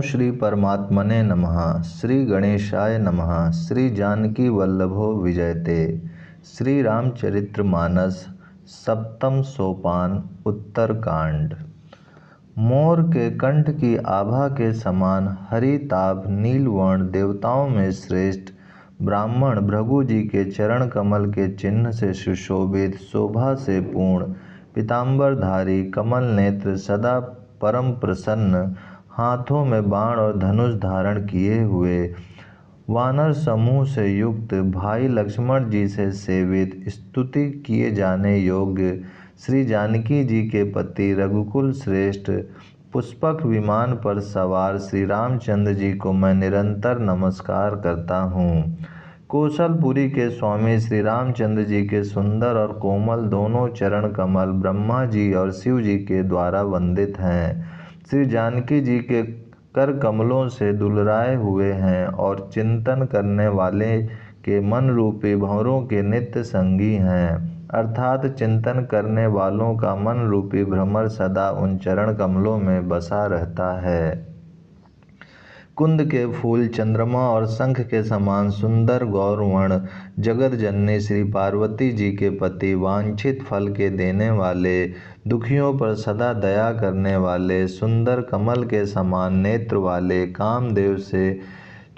श्री परमात्मने नमः। श्री गणेशाय नमः। श्री जानकी वल्लभो विजयते। श्री रामचरितमानस सप्तम सोपान उत्तरकांड। मोर के कंठ की आभा के समान हरिताभ नीलवर्ण देवताओं में श्रेष्ठ ब्राह्मण भृगु जी के चरण कमल के चिन्ह से सुशोभित, शोभा से पूर्ण, पीताम्बरधारी, कमल नेत्र, सदा परम प्रसन्न, हाथों में बाण और धनुष धारण किए हुए, वानर समूह से युक्त, भाई लक्ष्मण जी से सेवित, स्तुति किए जाने योग्य श्री जानकी जी के पति, रघुकुल श्रेष्ठ, पुष्पक विमान पर सवार श्री रामचंद्र जी को मैं निरंतर नमस्कार करता हूँ। कौशलपुरी के स्वामी श्री रामचंद्र जी के सुंदर और कोमल दोनों चरण कमल ब्रह्मा जी और शिव जी के द्वारा वंदित हैं। श्री जानकी जी के कर कमलों से दुलराए हुए हैं और चिंतन करने वाले के मन रूपी भंवरों के नित्य संगी हैं, अर्थात चिंतन करने वालों का मन रूपी भ्रमर सदा उन चरण कमलों में बसा रहता है। कुंद के फूल, चंद्रमा और शंख के समान सुंदर गौरवर्ण जगत जननी श्री पार्वती जी के पति, वांछित फल के देने वाले, दुखियों पर सदा दया करने वाले, सुंदर कमल के समान नेत्र वाले, कामदेव से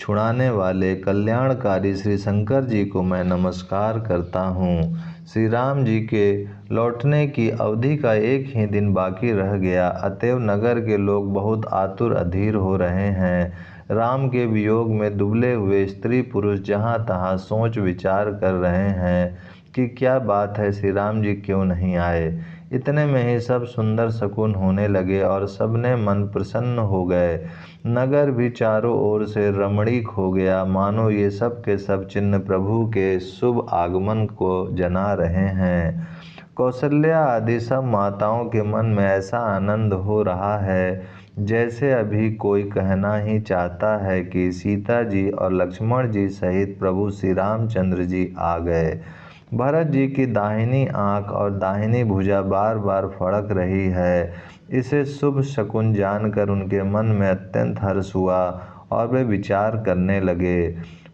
छुड़ाने वाले, कल्याणकारी श्री शंकर जी को मैं नमस्कार करता हूँ। श्री राम जी के लौटने की अवधि का एक ही दिन बाकी रह गया, अतएव नगर के लोग बहुत आतुर अधीर हो रहे हैं। राम के वियोग में दुबले हुए स्त्री पुरुष जहाँ तहाँ सोच विचार कर रहे हैं कि क्या बात है, श्री राम जी क्यों नहीं आए। इतने में ही सब सुंदर शकुन होने लगे और सबने मन प्रसन्न हो गए। नगर भी चारों ओर से रमणीक हो गया, मानो ये सब के सब चिन्ह प्रभु के शुभ आगमन को जना रहे हैं। कौशल्या आदि सब माताओं के मन में ऐसा आनंद हो रहा है जैसे अभी कोई कहना ही चाहता है कि सीता जी और लक्ष्मण जी सहित प्रभु श्री रामचंद्र जी आ गए। भरत जी की दाहिनी आंख और दाहिनी भुजा बार बार फड़क रही है। इसे शुभ शकुन जानकर उनके मन में अत्यंत हर्ष हुआ और वे विचार करने लगे।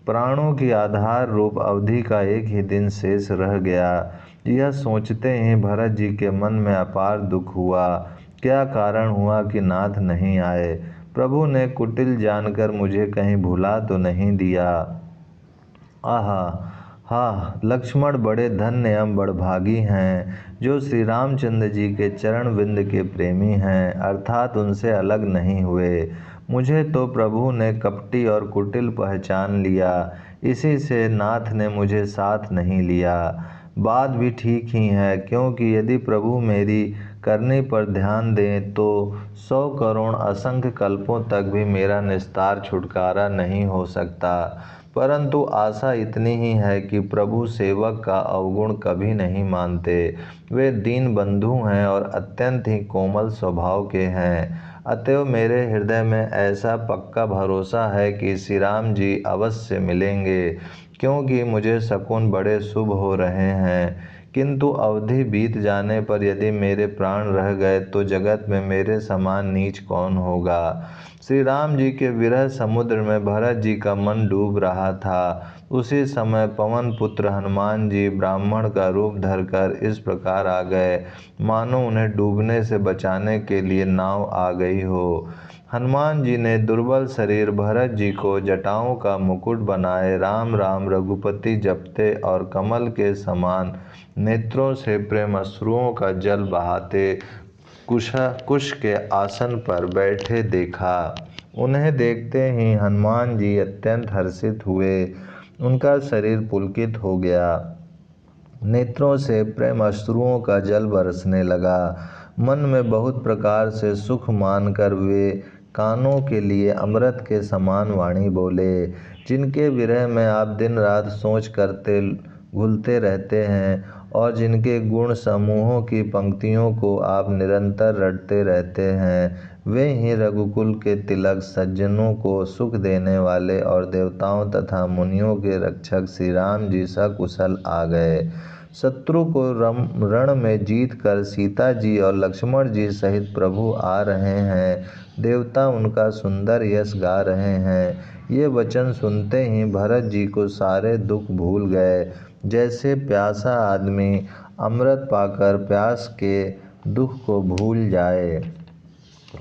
प्राणों की आधार रूप अवधि का एक ही दिन शेष रह गया। यह सोचते ही भरत जी के मन में अपार दुख हुआ। क्या कारण हुआ कि नाथ नहीं आए। प्रभु ने कुटिल जानकर मुझे कहीं भुला तो नहीं दिया। आहा हाँ, लक्ष्मण बड़े धन्य एवं बड़भागी हैं जो श्री रामचंद्र जी के चरण बिंद के प्रेमी हैं, अर्थात उनसे अलग नहीं हुए। मुझे तो प्रभु ने कपटी और कुटिल पहचान लिया, इसी से नाथ ने मुझे साथ नहीं लिया। बात भी ठीक ही है, क्योंकि यदि प्रभु मेरी करनी पर ध्यान दें तो 100 करोड़ असंख्य कल्पों तक भी मेरा निस्तार छुटकारा नहीं हो सकता। परंतु आशा इतनी ही है कि प्रभु सेवक का अवगुण कभी नहीं मानते। वे दीन बंधु हैं और अत्यंत ही कोमल स्वभाव के हैं। अतएव मेरे हृदय में ऐसा पक्का भरोसा है कि श्री राम जी अवश्य मिलेंगे, क्योंकि मुझे शकुन बड़े शुभ हो रहे हैं। किंतु अवधि बीत जाने पर यदि मेरे प्राण रह गए तो जगत में मेरे समान नीच कौन होगा। श्री राम जी के विरह समुद्र में भरत जी का मन डूब रहा था। उसी समय पवन पुत्र हनुमान जी ब्राह्मण का रूप धरकर इस प्रकार आ गए, मानो उन्हें डूबने से बचाने के लिए नाव आ गई हो। हनुमान जी ने दुर्बल शरीर भरत जी को जटाओं का मुकुट बनाए राम राम रघुपति जपते और कमल के समान नेत्रों से प्रेम अश्रुओं का जल बहाते कुश के आसन पर बैठे देखा। उन्हें देखते ही हनुमान जी अत्यंत हर्षित हुए। उनका शरीर पुलकित हो गया, नेत्रों से प्रेम अश्रुओं का जल बरसने लगा। मन में बहुत प्रकार से सुख मानकर वे कानों के लिए अमृत के समान वाणी बोले, जिनके विरह में आप दिन रात सोच करते घुलते रहते हैं और जिनके गुण समूहों की पंक्तियों को आप निरंतर रटते रहते हैं, वे ही रघुकुल के तिलक, सज्जनों को सुख देने वाले और देवताओं तथा मुनियों के रक्षक श्री राम जी सकुशल आ गए। शत्रु को रण में जीत कर सीता जी और लक्ष्मण जी सहित प्रभु आ रहे हैं। देवता उनका सुंदर यश गा रहे हैं। ये वचन सुनते ही भरत जी को सारे दुख भूल गए, जैसे प्यासा आदमी अमृत पाकर प्यास के दुख को भूल जाए।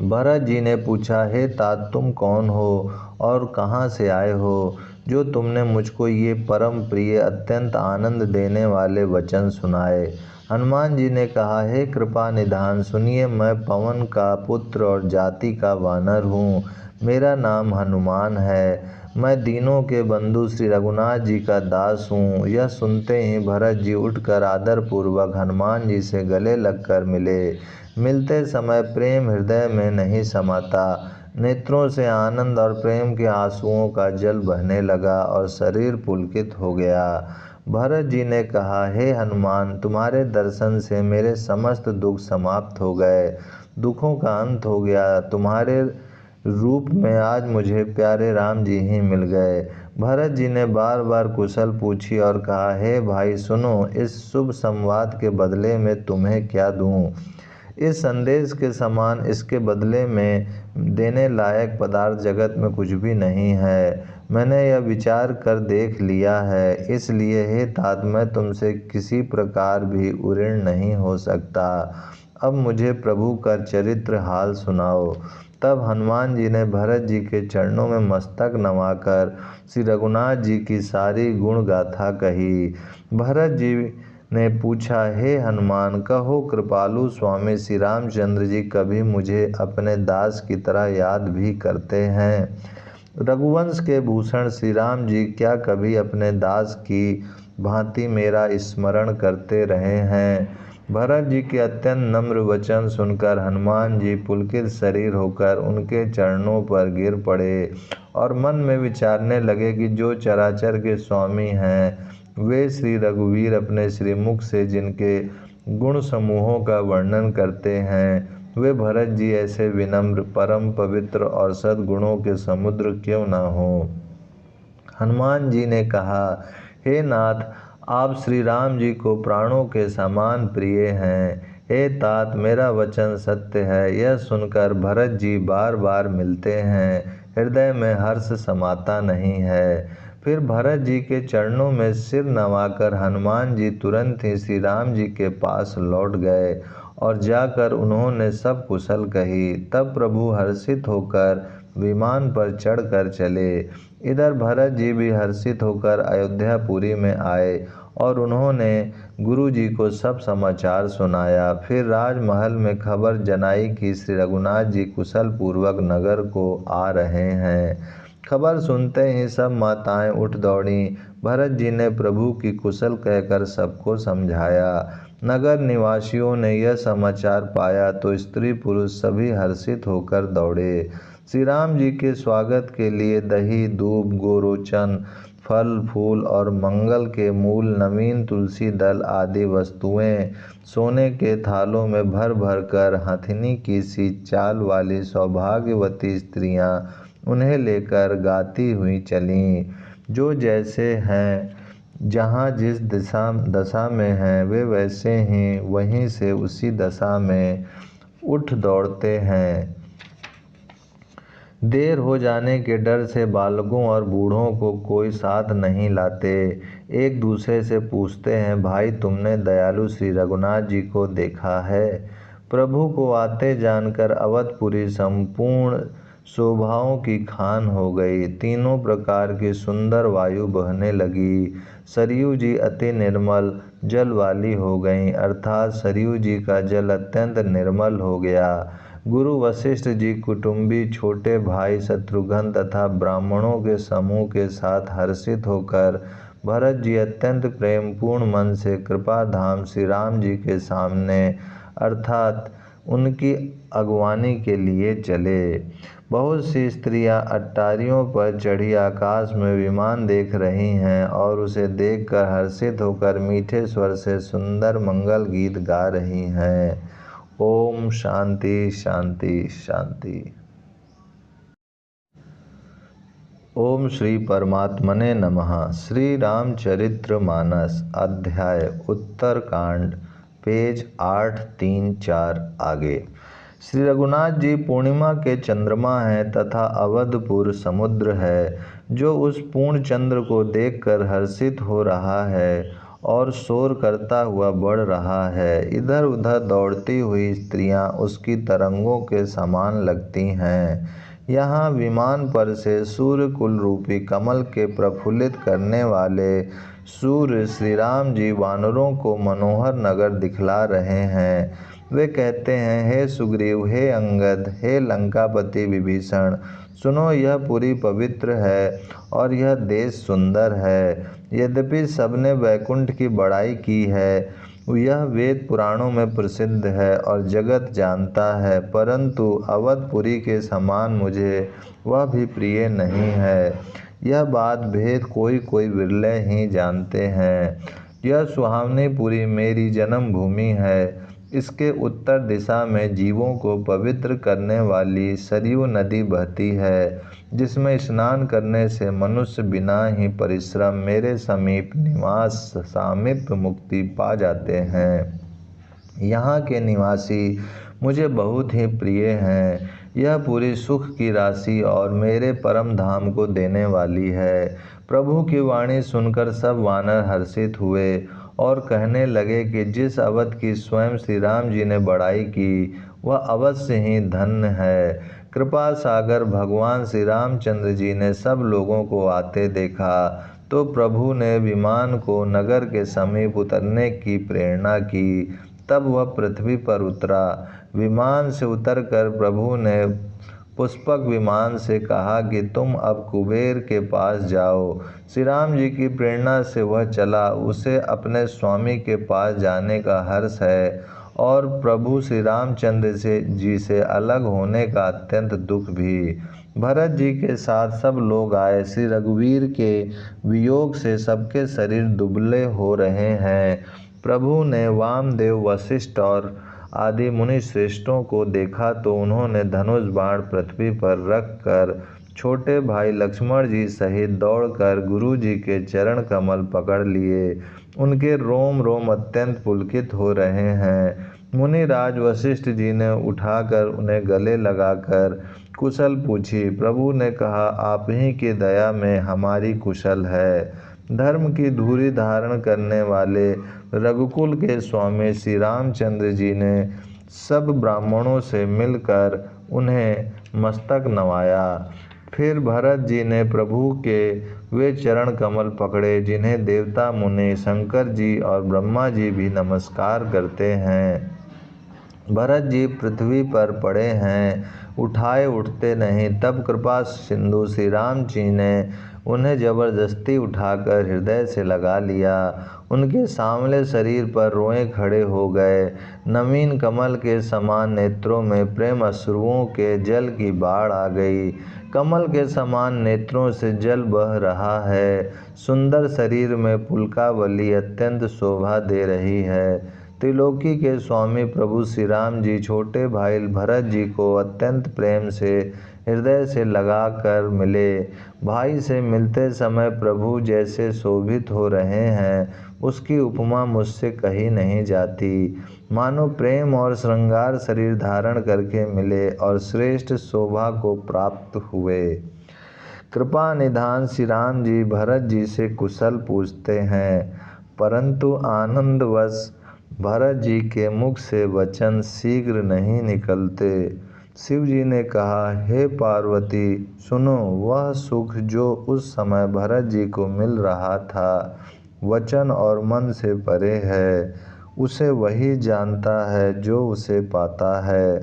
भरत जी ने पूछा, हे तात, तुम कौन हो और कहाँ से आए हो, जो तुमने मुझको ये परम प्रिय अत्यंत आनंद देने वाले वचन सुनाए। हनुमान जी ने कहा, हे कृपा निधान, सुनिए, मैं पवन का पुत्र और जाति का वानर हूँ। मेरा नाम हनुमान है। मैं दीनों के बंधु श्री रघुनाथ जी का दास हूँ। यह सुनते ही भरत जी उठकर आदरपूर्वक हनुमान जी से गले लगकर मिले। मिलते समय प्रेम हृदय में नहीं समाता। नेत्रों से आनंद और प्रेम के आंसुओं का जल बहने लगा और शरीर पुलकित हो गया। भरत जी ने कहा, हे हनुमान, तुम्हारे दर्शन से मेरे समस्त दुख समाप्त हो गए, दुखों का अंत हो गया। तुम्हारे रूप में आज मुझे प्यारे राम जी ही मिल गए। भरत जी ने बार बार कुशल पूछी और कहा, हे भाई सुनो, इस शुभ संवाद के बदले में तुम्हें क्या दूं? इस संदेश के समान इसके बदले में देने लायक पदार्थ जगत में कुछ भी नहीं है। मैंने यह विचार कर देख लिया है, इसलिए हे तात, मैं तुमसे किसी प्रकार भी उऋण नहीं हो सकता। अब मुझे प्रभु का चरित्र हाल सुनाओ। तब हनुमान जी ने भरत जी के चरणों में मस्तक नवाकर श्री रघुनाथ जी की सारी गुण गाथा कही। भरत जी ने पूछा, हे हनुमान, कहो कृपालु स्वामी श्री रामचंद्र जी कभी मुझे अपने दास की तरह याद भी करते हैं? रघुवंश के भूषण श्री राम जी क्या कभी अपने दास की भांति मेरा स्मरण करते रहे हैं? भरत जी के अत्यंत नम्र वचन सुनकर हनुमान जी पुलकित शरीर होकर उनके चरणों पर गिर पड़े और मन में विचारने लगे कि जो चराचर के स्वामी हैं, वे श्री रघुवीर अपने श्रीमुख से जिनके गुण समूहों का वर्णन करते हैं, वे भरत जी ऐसे विनम्र, परम पवित्र और सद्गुणों के समुद्र क्यों न हों? हनुमान जी ने कहा, हे नाथ, आप श्री राम जी को प्राणों के समान प्रिय हैं। हे तात, मेरा वचन सत्य है। यह सुनकर भरत जी बार बार मिलते हैं, हृदय में हर्ष समाता नहीं है। फिर भरत जी के चरणों में सिर नवाकर हनुमान जी तुरंत ही श्री राम जी के पास लौट गए और जाकर उन्होंने सब कुशल कही। तब प्रभु हर्षित होकर विमान पर चढ़कर चले। इधर भरत जी भी हर्षित होकर अयोध्यापुरी में आए और उन्होंने गुरु जी को सब समाचार सुनाया। फिर राजमहल में खबर जनाई कि श्री रघुनाथ जी कुशल पूर्वक नगर को आ रहे हैं। खबर सुनते ही सब माताएं उठ दौड़ीं। भरत जी ने प्रभु की कुशल कहकर सबको समझाया। नगर निवासियों ने यह समाचार पाया तो स्त्री पुरुष सभी हर्षित होकर दौड़े। श्री राम जी के स्वागत के लिए दही, दूब, गोरोचन, फल फूल और मंगल के मूल, नवीन तुलसी दल आदि वस्तुएं सोने के थालों में भर भर कर हथिनी की सी चाल वाली सौभाग्यवती स्त्रियां उन्हें लेकर गाती हुई चलीं। जो जैसे हैं, जहाँ जिस दशा में हैं, वे वैसे ही वहीं से उसी दशा में उठ दौड़ते हैं। देर हो जाने के डर से बालकों और बूढ़ों को कोई साथ नहीं लाते। एक दूसरे से पूछते हैं, भाई तुमने दयालु श्री रघुनाथ जी को देखा है? प्रभु को आते जानकर अवधपुरी संपूर्ण शोभाओं की खान हो गई। तीनों प्रकार की सुंदर वायु बहने लगी। सरयू जी अति निर्मल जल वाली हो गईं, अर्थात सरयू जी का जल अत्यंत निर्मल हो गया। गुरु वशिष्ठ जी, कुटुंबी, छोटे भाई शत्रुघ्न तथा ब्राह्मणों के समूह के साथ हर्षित होकर भरत जी अत्यंत प्रेमपूर्ण मन से कृपा धाम श्री राम जी के सामने अर्थात उनकी अगवानी के लिए चले। बहुत सी स्त्रियां अट्टारियों पर चढ़ी आकाश में विमान देख रही हैं और उसे देखकर हर्षित होकर मीठे स्वर से सुंदर मंगल गीत गा रही हैं। ओम शांति शांति शांति। ओम श्री परमात्मने नमः। श्री रामचरितमानस अध्याय उत्तरकांड पेज 834 आगे। श्री रघुनाथ जी पूर्णिमा के चंद्रमा हैं तथा अवधपुर समुद्र है, जो उस पूर्ण चंद्र को देखकर हर्षित हो रहा है और शोर करता हुआ बढ़ रहा है। इधर उधर दौड़ती हुई स्त्रियां उसकी तरंगों के समान लगती हैं। यहाँ विमान पर से सूर्य कुल रूपी कमल के प्रफुल्लित करने वाले सूर्य श्री राम जी वानरों को मनोहर नगर दिखला रहे हैं। वे कहते हैं, हे सुग्रीव, हे अंगद, हे लंकापति विभीषण, सुनो, यह पुरी पवित्र है और यह देश सुंदर है। यद्यपि सबने वैकुंठ की बड़ाई की है, यह वेद पुराणों में प्रसिद्ध है और जगत जानता है, परंतु अवधपुरी के समान मुझे वह भी प्रिय नहीं है। यह बात भेद कोई कोई विरले ही जानते हैं। यह सुहावनी पुरी मेरी जन्मभूमि है। इसके उत्तर दिशा में जीवों को पवित्र करने वाली सरयू नदी बहती है, जिसमें स्नान करने से मनुष्य बिना ही परिश्रम मेरे समीप निवास सामीप्य मुक्ति पा जाते हैं। यहाँ के निवासी मुझे बहुत ही प्रिय हैं। यह पूरी सुख की राशि और मेरे परम धाम को देने वाली है। प्रभु की वाणी सुनकर सब वानर हर्षित हुए और कहने लगे कि जिस अवध की स्वयं श्री राम जी ने बड़ाई की, वह अवश्य ही धन्य है। कृपा सागर भगवान श्री रामचंद्र जी ने सब लोगों को आते देखा, तो प्रभु ने विमान को नगर के समीप उतरने की प्रेरणा की। तब वह पृथ्वी पर उतरा। विमान से उतरकर प्रभु ने पुष्पक विमान से कहा कि तुम अब कुबेर के पास जाओ। श्री राम जी की प्रेरणा से वह चला। उसे अपने स्वामी के पास जाने का हर्ष है और प्रभु श्री रामचंद्र जी से अलग होने का अत्यंत दुख भी। भरत जी के साथ सब लोग आए। श्री रघुवीर के वियोग से सबके शरीर दुबले हो रहे हैं। प्रभु ने वामदेव, वशिष्ठ और आदि मुनि श्रेष्ठों को देखा तो उन्होंने धनुष बाण पृथ्वी पर रखकर छोटे भाई लक्ष्मण जी सहित दौड़कर गुरु जी के चरण कमल पकड़ लिए। उनके रोम रोम अत्यंत पुलकित हो रहे हैं। मुनिराज वशिष्ठ जी ने उठाकर उन्हें गले लगाकर कुशल पूछी। प्रभु ने कहा, आप ही की दया में हमारी कुशल है। धर्म की धूरी धारण करने वाले रघुकुल के स्वामी श्री रामचंद्र जी ने सब ब्राह्मणों से मिलकर उन्हें मस्तक नवाया। फिर भरत जी ने प्रभु के वे चरण कमल पकड़े जिन्हें देवता मुनि शंकर जी और ब्रह्मा जी भी नमस्कार करते हैं। भरत जी पृथ्वी पर पड़े हैं, उठाए उठते नहीं। तब कृपा सिंधु श्री राम जी ने उन्हें जबरदस्ती उठाकर हृदय से लगा लिया। उनके सांवले शरीर पर रोए खड़े हो गए। नवीन कमल के समान नेत्रों में प्रेम अश्रुओं के जल की बाढ़ आ गई। कमल के समान नेत्रों से जल बह रहा है। सुंदर शरीर में पुलकावली अत्यंत शोभा दे रही है। त्रिलोकी के स्वामी प्रभु श्री राम जी छोटे भाई भरत जी को अत्यंत प्रेम से हृदय से लगाकर मिले। भाई से मिलते समय प्रभु जैसे शोभित हो रहे हैं, उसकी उपमा मुझसे कही नहीं जाती। मानो प्रेम और श्रृंगार शरीर धारण करके मिले और श्रेष्ठ शोभा को प्राप्त हुए। कृपा निधान श्री राम जी भरत जी से कुशल पूछते हैं, परंतु आनंदवश भरत जी के मुख से वचन शीघ्र नहीं निकलते। शिव जी ने कहा, हे पार्वती, सुनो, वह सुख जो उस समय भरत जी को मिल रहा था वचन और मन से परे है। उसे वही जानता है जो उसे पाता है।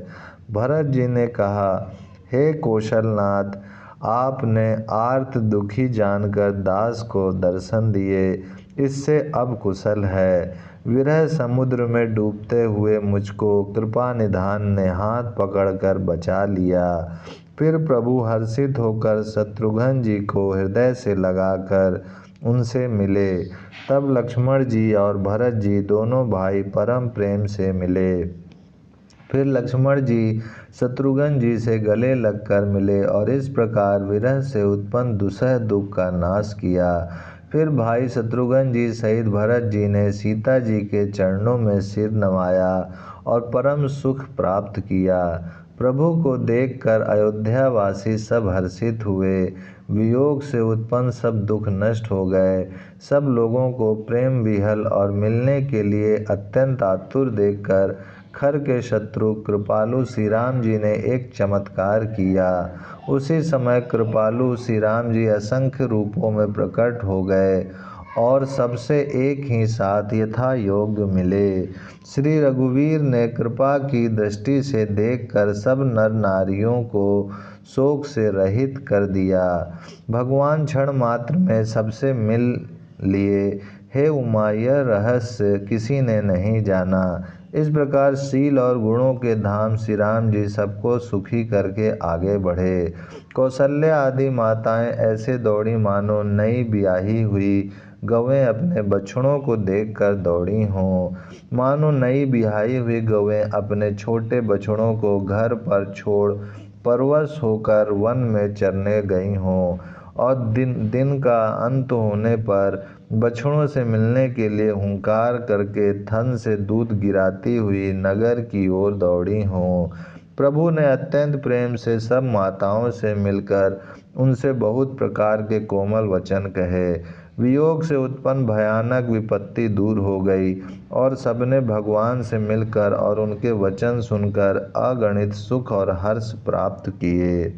भरत जी ने कहा, हे कौशलनाथ, आपने आर्त दुखी जानकर दास को दर्शन दिए, इससे अब कुशल है। विरह समुद्र में डूबते हुए मुझको कृपा निधान ने हाथ पकड़कर बचा लिया। फिर प्रभु हर्षित होकर शत्रुघ्न जी को हृदय से लगाकर उनसे मिले। तब लक्ष्मण जी और भरत जी दोनों भाई परम प्रेम से मिले। फिर लक्ष्मण जी शत्रुघ्न जी से गले लगकर मिले और इस प्रकार विरह से उत्पन्न दुसह दुख का नाश किया। फिर भाई शत्रुघ्न जी सहित भरत जी ने सीता जी के चरणों में सिर नवाया और परम सुख प्राप्त किया। प्रभु को देखकर अयोध्यावासी सब हर्षित हुए। वियोग से उत्पन्न सब दुख नष्ट हो गए। सब लोगों को प्रेम विहल और मिलने के लिए अत्यंत आतुर देखकर खर के शत्रु कृपालु श्री राम जी ने एक चमत्कार किया। उसी समय कृपालु श्री राम जी असंख्य रूपों में प्रकट हो गए और सबसे एक ही साथ यथा योग्य मिले। श्री रघुवीर ने कृपा की दृष्टि से देखकर सब नर नारियों को शोक से रहित कर दिया। भगवान क्षण मात्र में सबसे मिल लिए। हे उमा, यह रहस्य किसी ने नहीं जाना। इस प्रकार शील और गुणों के धाम श्री राम जी सबको सुखी करके आगे बढ़े। कौशल्या आदि माताएं ऐसे दौड़ी मानो नई ब्याही हुई गौएं अपने बछड़ों को देखकर दौड़ी हों। मानो नई ब्याही हुई गौएं अपने छोटे बछड़ों को घर पर छोड़ परवश होकर वन में चरने गई हों और दिन का अंत होने पर बछड़ों से मिलने के लिए हुंकार करके थन से दूध गिराती हुई नगर की ओर दौड़ी हों। प्रभु ने अत्यंत प्रेम से सब माताओं से मिलकर उनसे बहुत प्रकार के कोमल वचन कहे। वियोग से उत्पन्न भयानक विपत्ति दूर हो गई और सबने भगवान से मिलकर और उनके वचन सुनकर अगणित सुख और हर्ष प्राप्त किए।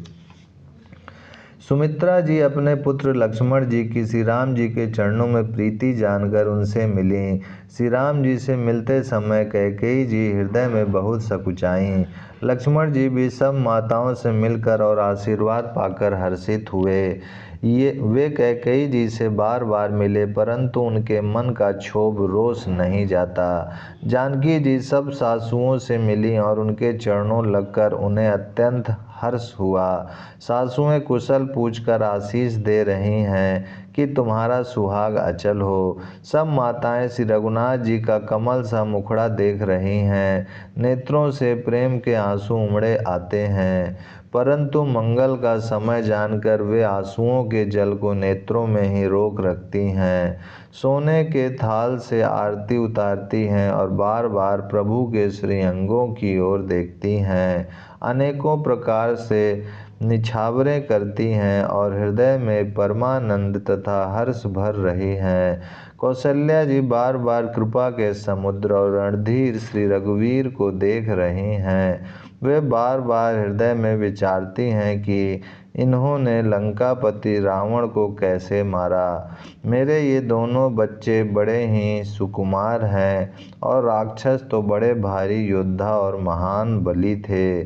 सुमित्रा जी अपने पुत्र लक्ष्मण जी की श्री राम जी के चरणों में प्रीति जानकर उनसे मिलीं। श्री राम जी से मिलते समय कैकेयी जी हृदय में बहुत सकुचाईं। लक्ष्मण जी भी सब माताओं से मिलकर और आशीर्वाद पाकर हर्षित हुए। वे कैकेयी जी से बार बार मिले परंतु उनके मन का क्षोभ रोष नहीं जाता। जानकी जी सब सासुओं से मिली और उनके चरणों लगकर उन्हें अत्यंत हर्ष हुआ। सासुएं कुशल पूछकर आशीष दे रही हैं कि तुम्हारा सुहाग अचल हो। सब माताएं श्री रघुनाथ जी का कमल सा मुखड़ा देख रही हैं। नेत्रों से प्रेम के आंसू उमड़े आते हैं परंतु मंगल का समय जानकर वे आंसुओं के जल को नेत्रों में ही रोक रखती हैं। सोने के थाल से आरती उतारती हैं और बार बार प्रभु के श्रीअंगों की ओर देखती हैं। अनेकों प्रकार से निछावरें करती हैं और हृदय में परमानंद तथा हर्ष भर रही हैं। कौशल्या जी बार बार कृपा के समुद्र और रणधीर श्री रघुवीर को देख रही हैं। वे बार बार हृदय में विचारती हैं कि इन्होंने लंकापति रावण को कैसे मारा। मेरे ये दोनों बच्चे बड़े ही सुकुमार हैं और राक्षस तो बड़े भारी योद्धा और महान बली थे।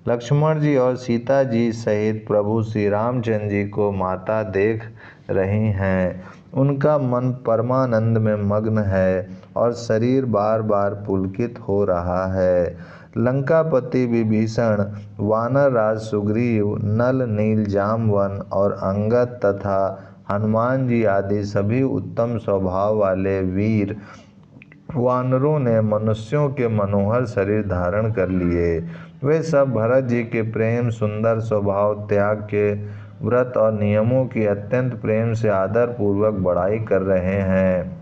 लक्ष्मण जी और सीता जी सहित प्रभु श्री रामचंद्र जी को माता देख रही हैं। उनका मन परमानंद में मग्न है और शरीर बार बार पुलकित हो रहा है। लंकापति विभीषण, वानर राज सुग्रीव, नल नील जामवन और अंगद तथा हनुमान जी आदि सभी उत्तम स्वभाव वाले वीर वानरों ने मनुष्यों के मनोहर शरीर धारण कर लिए। वे सब भरत जी के प्रेम, सुंदर स्वभाव, त्याग के व्रत और नियमों की अत्यंत प्रेम से आदर पूर्वक बड़ाई कर रहे हैं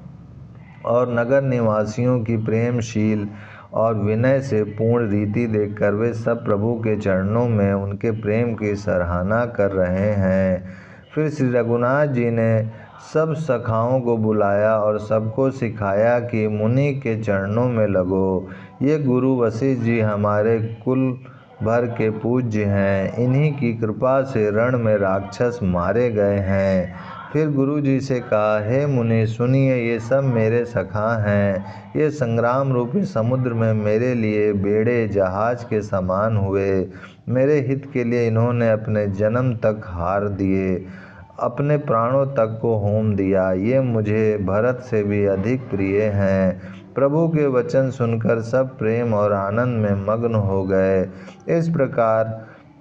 और नगर निवासियों की प्रेमशील और विनय से पूर्ण रीति देखकर वे सब प्रभु के चरणों में उनके प्रेम की सराहना कर रहे हैं। फिर श्री रघुनाथ जी ने सब सखाओं को बुलाया और सबको सिखाया कि मुनि के चरणों में लगो। ये गुरु वशिष्ठ जी हमारे कुल भर के पूज्य हैं। इन्हीं की कृपा से रण में राक्षस मारे गए हैं। फिर गुरु जी से कहा, हे मुनि सुनिए, ये सब मेरे सखा हैं। ये संग्राम रूपी समुद्र में मेरे लिए बेड़े जहाज के समान हुए। मेरे हित के लिए इन्होंने अपने जन्म तक हार दिए, अपने प्राणों तक को होम दिया। ये मुझे भरत से भी अधिक प्रिय हैं। प्रभु के वचन सुनकर सब प्रेम और आनंद में मग्न हो गए। इस प्रकार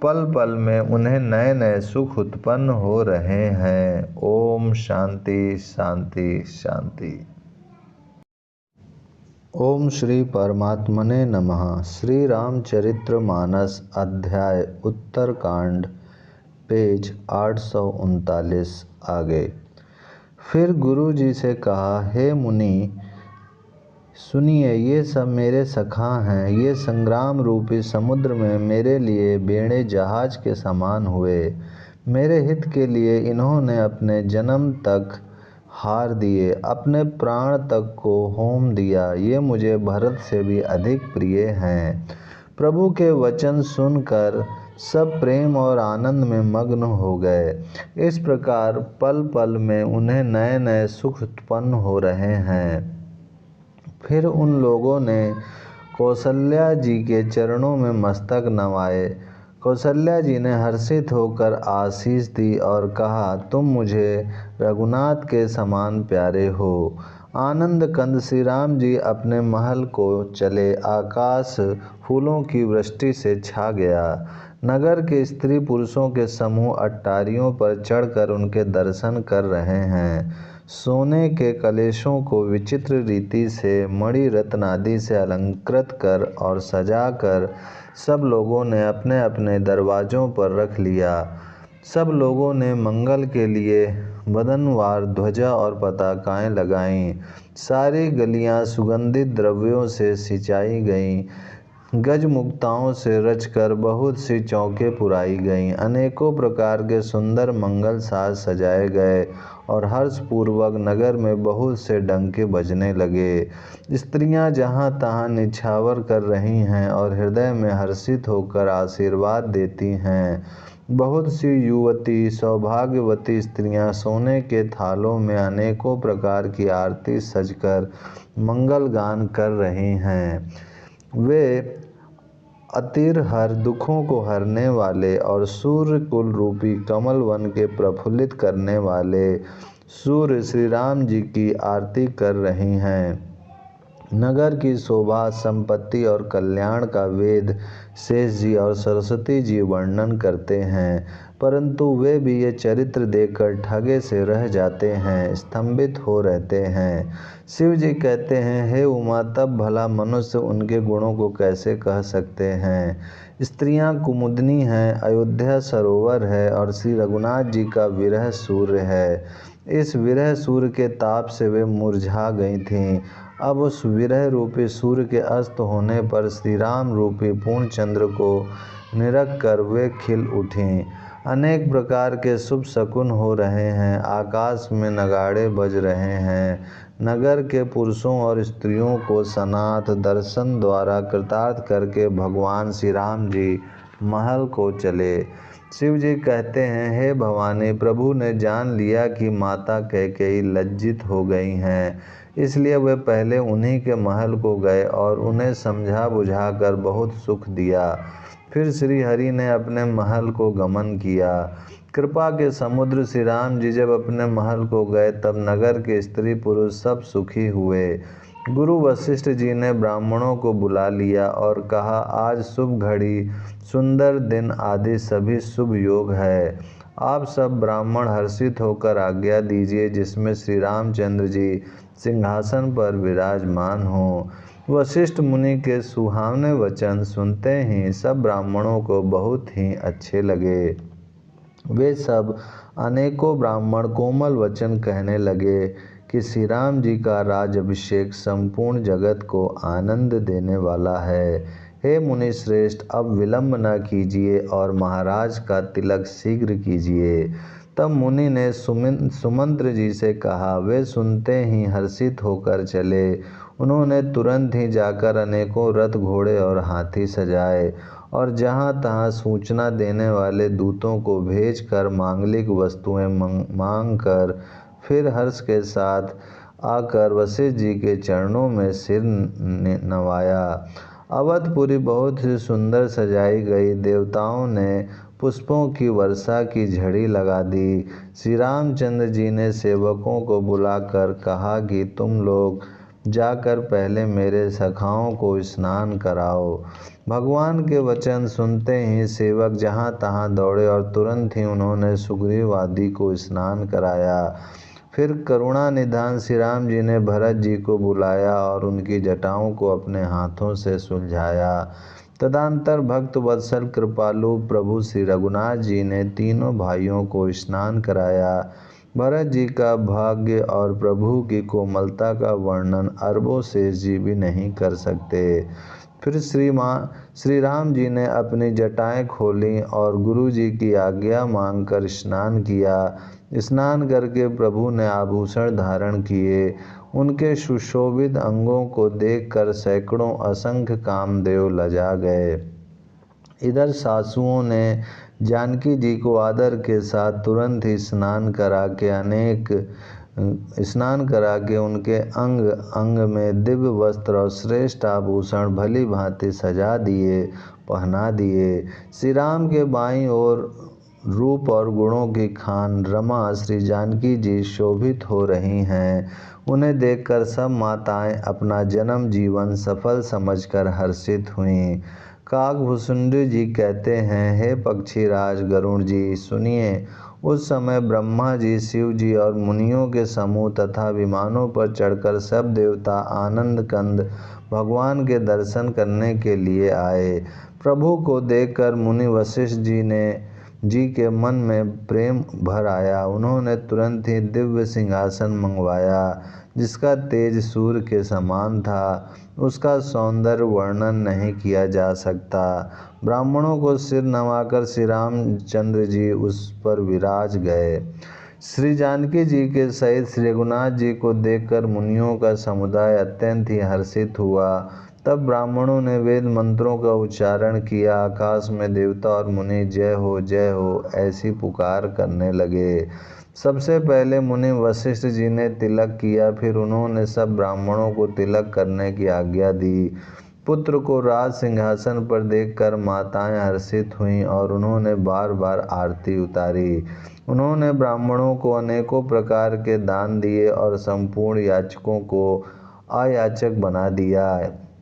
पल पल में उन्हें नए नए सुख उत्पन्न हो रहे हैं। ओम शांति शांति शांति। ओम श्री परमात्मने नमः। श्री रामचरितमानस अध्याय उत्तरकांड पेज 839 आगे। फिर गुरु जी से कहा, हे मुनि सुनिए, ये सब मेरे सखा हैं। ये संग्राम रूपी समुद्र में मेरे लिए बेड़े जहाज के समान हुए। मेरे हित के लिए इन्होंने अपने जन्म तक हार दिए, अपने प्राण तक को होम दिया। ये मुझे भरत से भी अधिक प्रिय हैं। प्रभु के वचन सुनकर सब प्रेम और आनंद में मग्न हो गए। इस प्रकार पल पल में उन्हें नए नए सुख उत्पन्न हो रहे हैं। फिर उन लोगों ने कौशल्या जी के चरणों में मस्तक नवाए। कौशल्या जी ने हर्षित होकर आशीष दी और कहा, तुम मुझे रघुनाथ के समान प्यारे हो। आनंद कंद श्री राम जी अपने महल को चले। आकाश फूलों की वृष्टि से छा गया। नगर के स्त्री पुरुषों के समूह अट्टारियों पर चढ़कर उनके दर्शन कर रहे हैं। सोने के कलशों को विचित्र रीति से मणि रत्न आदि से अलंकृत कर और सजाकर सब लोगों ने अपने अपने दरवाज़ों पर रख लिया। सब लोगों ने मंगल के लिए बदनवार ध्वजा और पताकाएं लगाईं। सारी गलियां सुगंधित द्रव्यों से सिंचाई गईं। गजमुक्ताओं से रचकर बहुत सी चौकें पुराई गईं। अनेकों प्रकार के सुंदर मंगल साज सजाए गए और हर्षपूर्वक नगर में बहुत से डंके बजने लगे। स्त्रियां जहां तहां निछावर कर रही हैं और हृदय में हर्षित होकर आशीर्वाद देती हैं। बहुत सी युवती सौभाग्यवती स्त्रियां सोने के थालों में अनेकों प्रकार की आरती सजकर मंगल गान कर रही हैं। वे अतिरहर दुखों को हरने वाले और सूर्य कुल रूपी कमल वन के प्रफुल्लित करने वाले सूर्य श्री राम जी की आरती कर रही हैं। नगर की शोभा, संपत्ति और कल्याण का वेद शेष जी और सरस्वती जी वर्णन करते हैं, परंतु वे भी ये चरित्र देखकर ठगे से रह जाते हैं, स्तंभित हो रहते हैं। शिव जी कहते हैं, हे उमा, तब भला मनुष्य उनके गुणों को कैसे कह सकते हैं। स्त्रियां कुमुदनी हैं, अयोध्या सरोवर है और श्री रघुनाथ जी का विरह सूर्य है। इस विरह सूर्य के ताप से वे मुरझा गई थीं। अब उस विरह रूपी सूर्य के अस्त होने पर श्री राम रूपी पूर्ण चंद्र को निरख कर वे खिल उठीं। अनेक प्रकार के शुभ शकुन हो रहे हैं। आकाश में नगाड़े बज रहे हैं। नगर के पुरुषों और स्त्रियों को सनाथ दर्शन द्वारा कृतार्थ करके भगवान श्री राम जी महल को चले। शिव जी कहते हैं, हे भवानी, प्रभु ने जान लिया कि माता कैकेयी लज्जित हो गई हैं, इसलिए वे पहले उन्हीं के महल को गए और उन्हें समझा बुझाकर बहुत सुख दिया। फिर श्री हरि ने अपने महल को गमन किया। कृपा के समुद्र श्री राम जी जब अपने महल को गए तब नगर के स्त्री पुरुष सब सुखी हुए। गुरु वशिष्ठ जी ने ब्राह्मणों को बुला लिया और कहा, आज शुभ घड़ी, सुंदर दिन आदि सभी शुभ योग है। आप सब ब्राह्मण हर्षित होकर आज्ञा दीजिए जिसमें श्री रामचंद्र जी सिंहासन पर विराजमान हो। वशिष्ठ मुनि के सुहावने वचन सुनते ही सब ब्राह्मणों को बहुत ही अच्छे लगे। वे सब अनेकों ब्राह्मण कोमल वचन कहने लगे कि श्री राम जी का राजाभिषेक संपूर्ण जगत को आनंद देने वाला है। हे मुनि श्रेष्ठ, अब विलंब न कीजिए और महाराज का तिलक शीघ्र कीजिए। तब मुनि ने सुमंत्र जी से कहा। वे सुनते ही हर्षित होकर चले। उन्होंने तुरंत ही जाकर अनेकों रथ, घोड़े और हाथी सजाए और जहाँ तहाँ सूचना देने वाले दूतों को भेजकर मांगलिक वस्तुएं मांग कर फिर हर्ष के साथ आकर वशिष्ठ जी के चरणों में सिर नवाया। अवधपुरी बहुत ही सुंदर सजाई गई। देवताओं ने पुष्पों की वर्षा की झड़ी लगा दी। श्री रामचंद्र जी ने सेवकों को बुलाकर कहा कि तुम लोग जाकर पहले मेरे सखाओं को स्नान कराओ। भगवान के वचन सुनते ही सेवक जहाँ तहाँ दौड़े और तुरंत ही उन्होंने सुग्रीव आदि को स्नान कराया। फिर करुणा निधान श्री राम जी ने भरत जी को बुलाया और उनकी जटाओं को अपने हाथों से सुलझाया। तदंतर भक्त वत्सल कृपालु प्रभु श्री रघुनाथ जी ने तीनों भाइयों को स्नान कराया। भरत जी का भाग्य और प्रभु की कोमलता का वर्णन अरबों शेष जी भी नहीं कर सकते। फिर श्री राम जी ने अपनी जटाएं खोलीं और गुरु जी की आज्ञा मांगकर स्नान किया। स्नान करके प्रभु ने आभूषण धारण किए। उनके सुशोभित अंगों को देखकर सैकड़ों असंख्य कामदेव लजा गए। इधर सासुओं ने जानकी जी को आदर के साथ तुरंत ही स्नान करा के उनके अंग अंग में दिव्य वस्त्र और श्रेष्ठ आभूषण भली भांति सजा दिए, पहना दिए। श्री राम के बाईं ओर रूप और गुणों की खान रमा श्री जानकी जी शोभित हो रही हैं। उन्हें देखकर सब माताएं अपना जन्म जीवन सफल समझकर हर्षित हुईं। काकभुसुंडी जी कहते हैं, हे पक्षीराज गरुण जी सुनिए। उस समय ब्रह्मा जी, शिव जी और मुनियों के समूह तथा विमानों पर चढ़कर सब देवता आनंद कंद भगवान के दर्शन करने के लिए आए। प्रभु को देखकर मुनि वशिष्ठ जी के मन में प्रेम भर आया। उन्होंने तुरंत ही दिव्य सिंहासन मंगवाया जिसका तेज सूर्य के समान था। उसका सौंदर्य वर्णन नहीं किया जा सकता। ब्राह्मणों को सिर नवाकर श्री रामचंद्र जी उस पर विराज गए। श्री जानकी जी के सहित श्री रघुनाथ जी को देखकर मुनियों का समुदाय अत्यंत ही हर्षित हुआ। तब ब्राह्मणों ने वेद मंत्रों का उच्चारण किया। आकाश में देवता और मुनि जय हो ऐसी पुकार करने लगे। सबसे पहले मुनि वशिष्ठ जी ने तिलक किया। फिर उन्होंने सब ब्राह्मणों को तिलक करने की आज्ञा दी। पुत्र को राज सिंहासन पर देखकर माताएं हर्षित हुईं और उन्होंने बार बार आरती उतारी। उन्होंने ब्राह्मणों को अनेकों प्रकार के दान दिए और संपूर्ण याचकों को अयाचक बना दिया,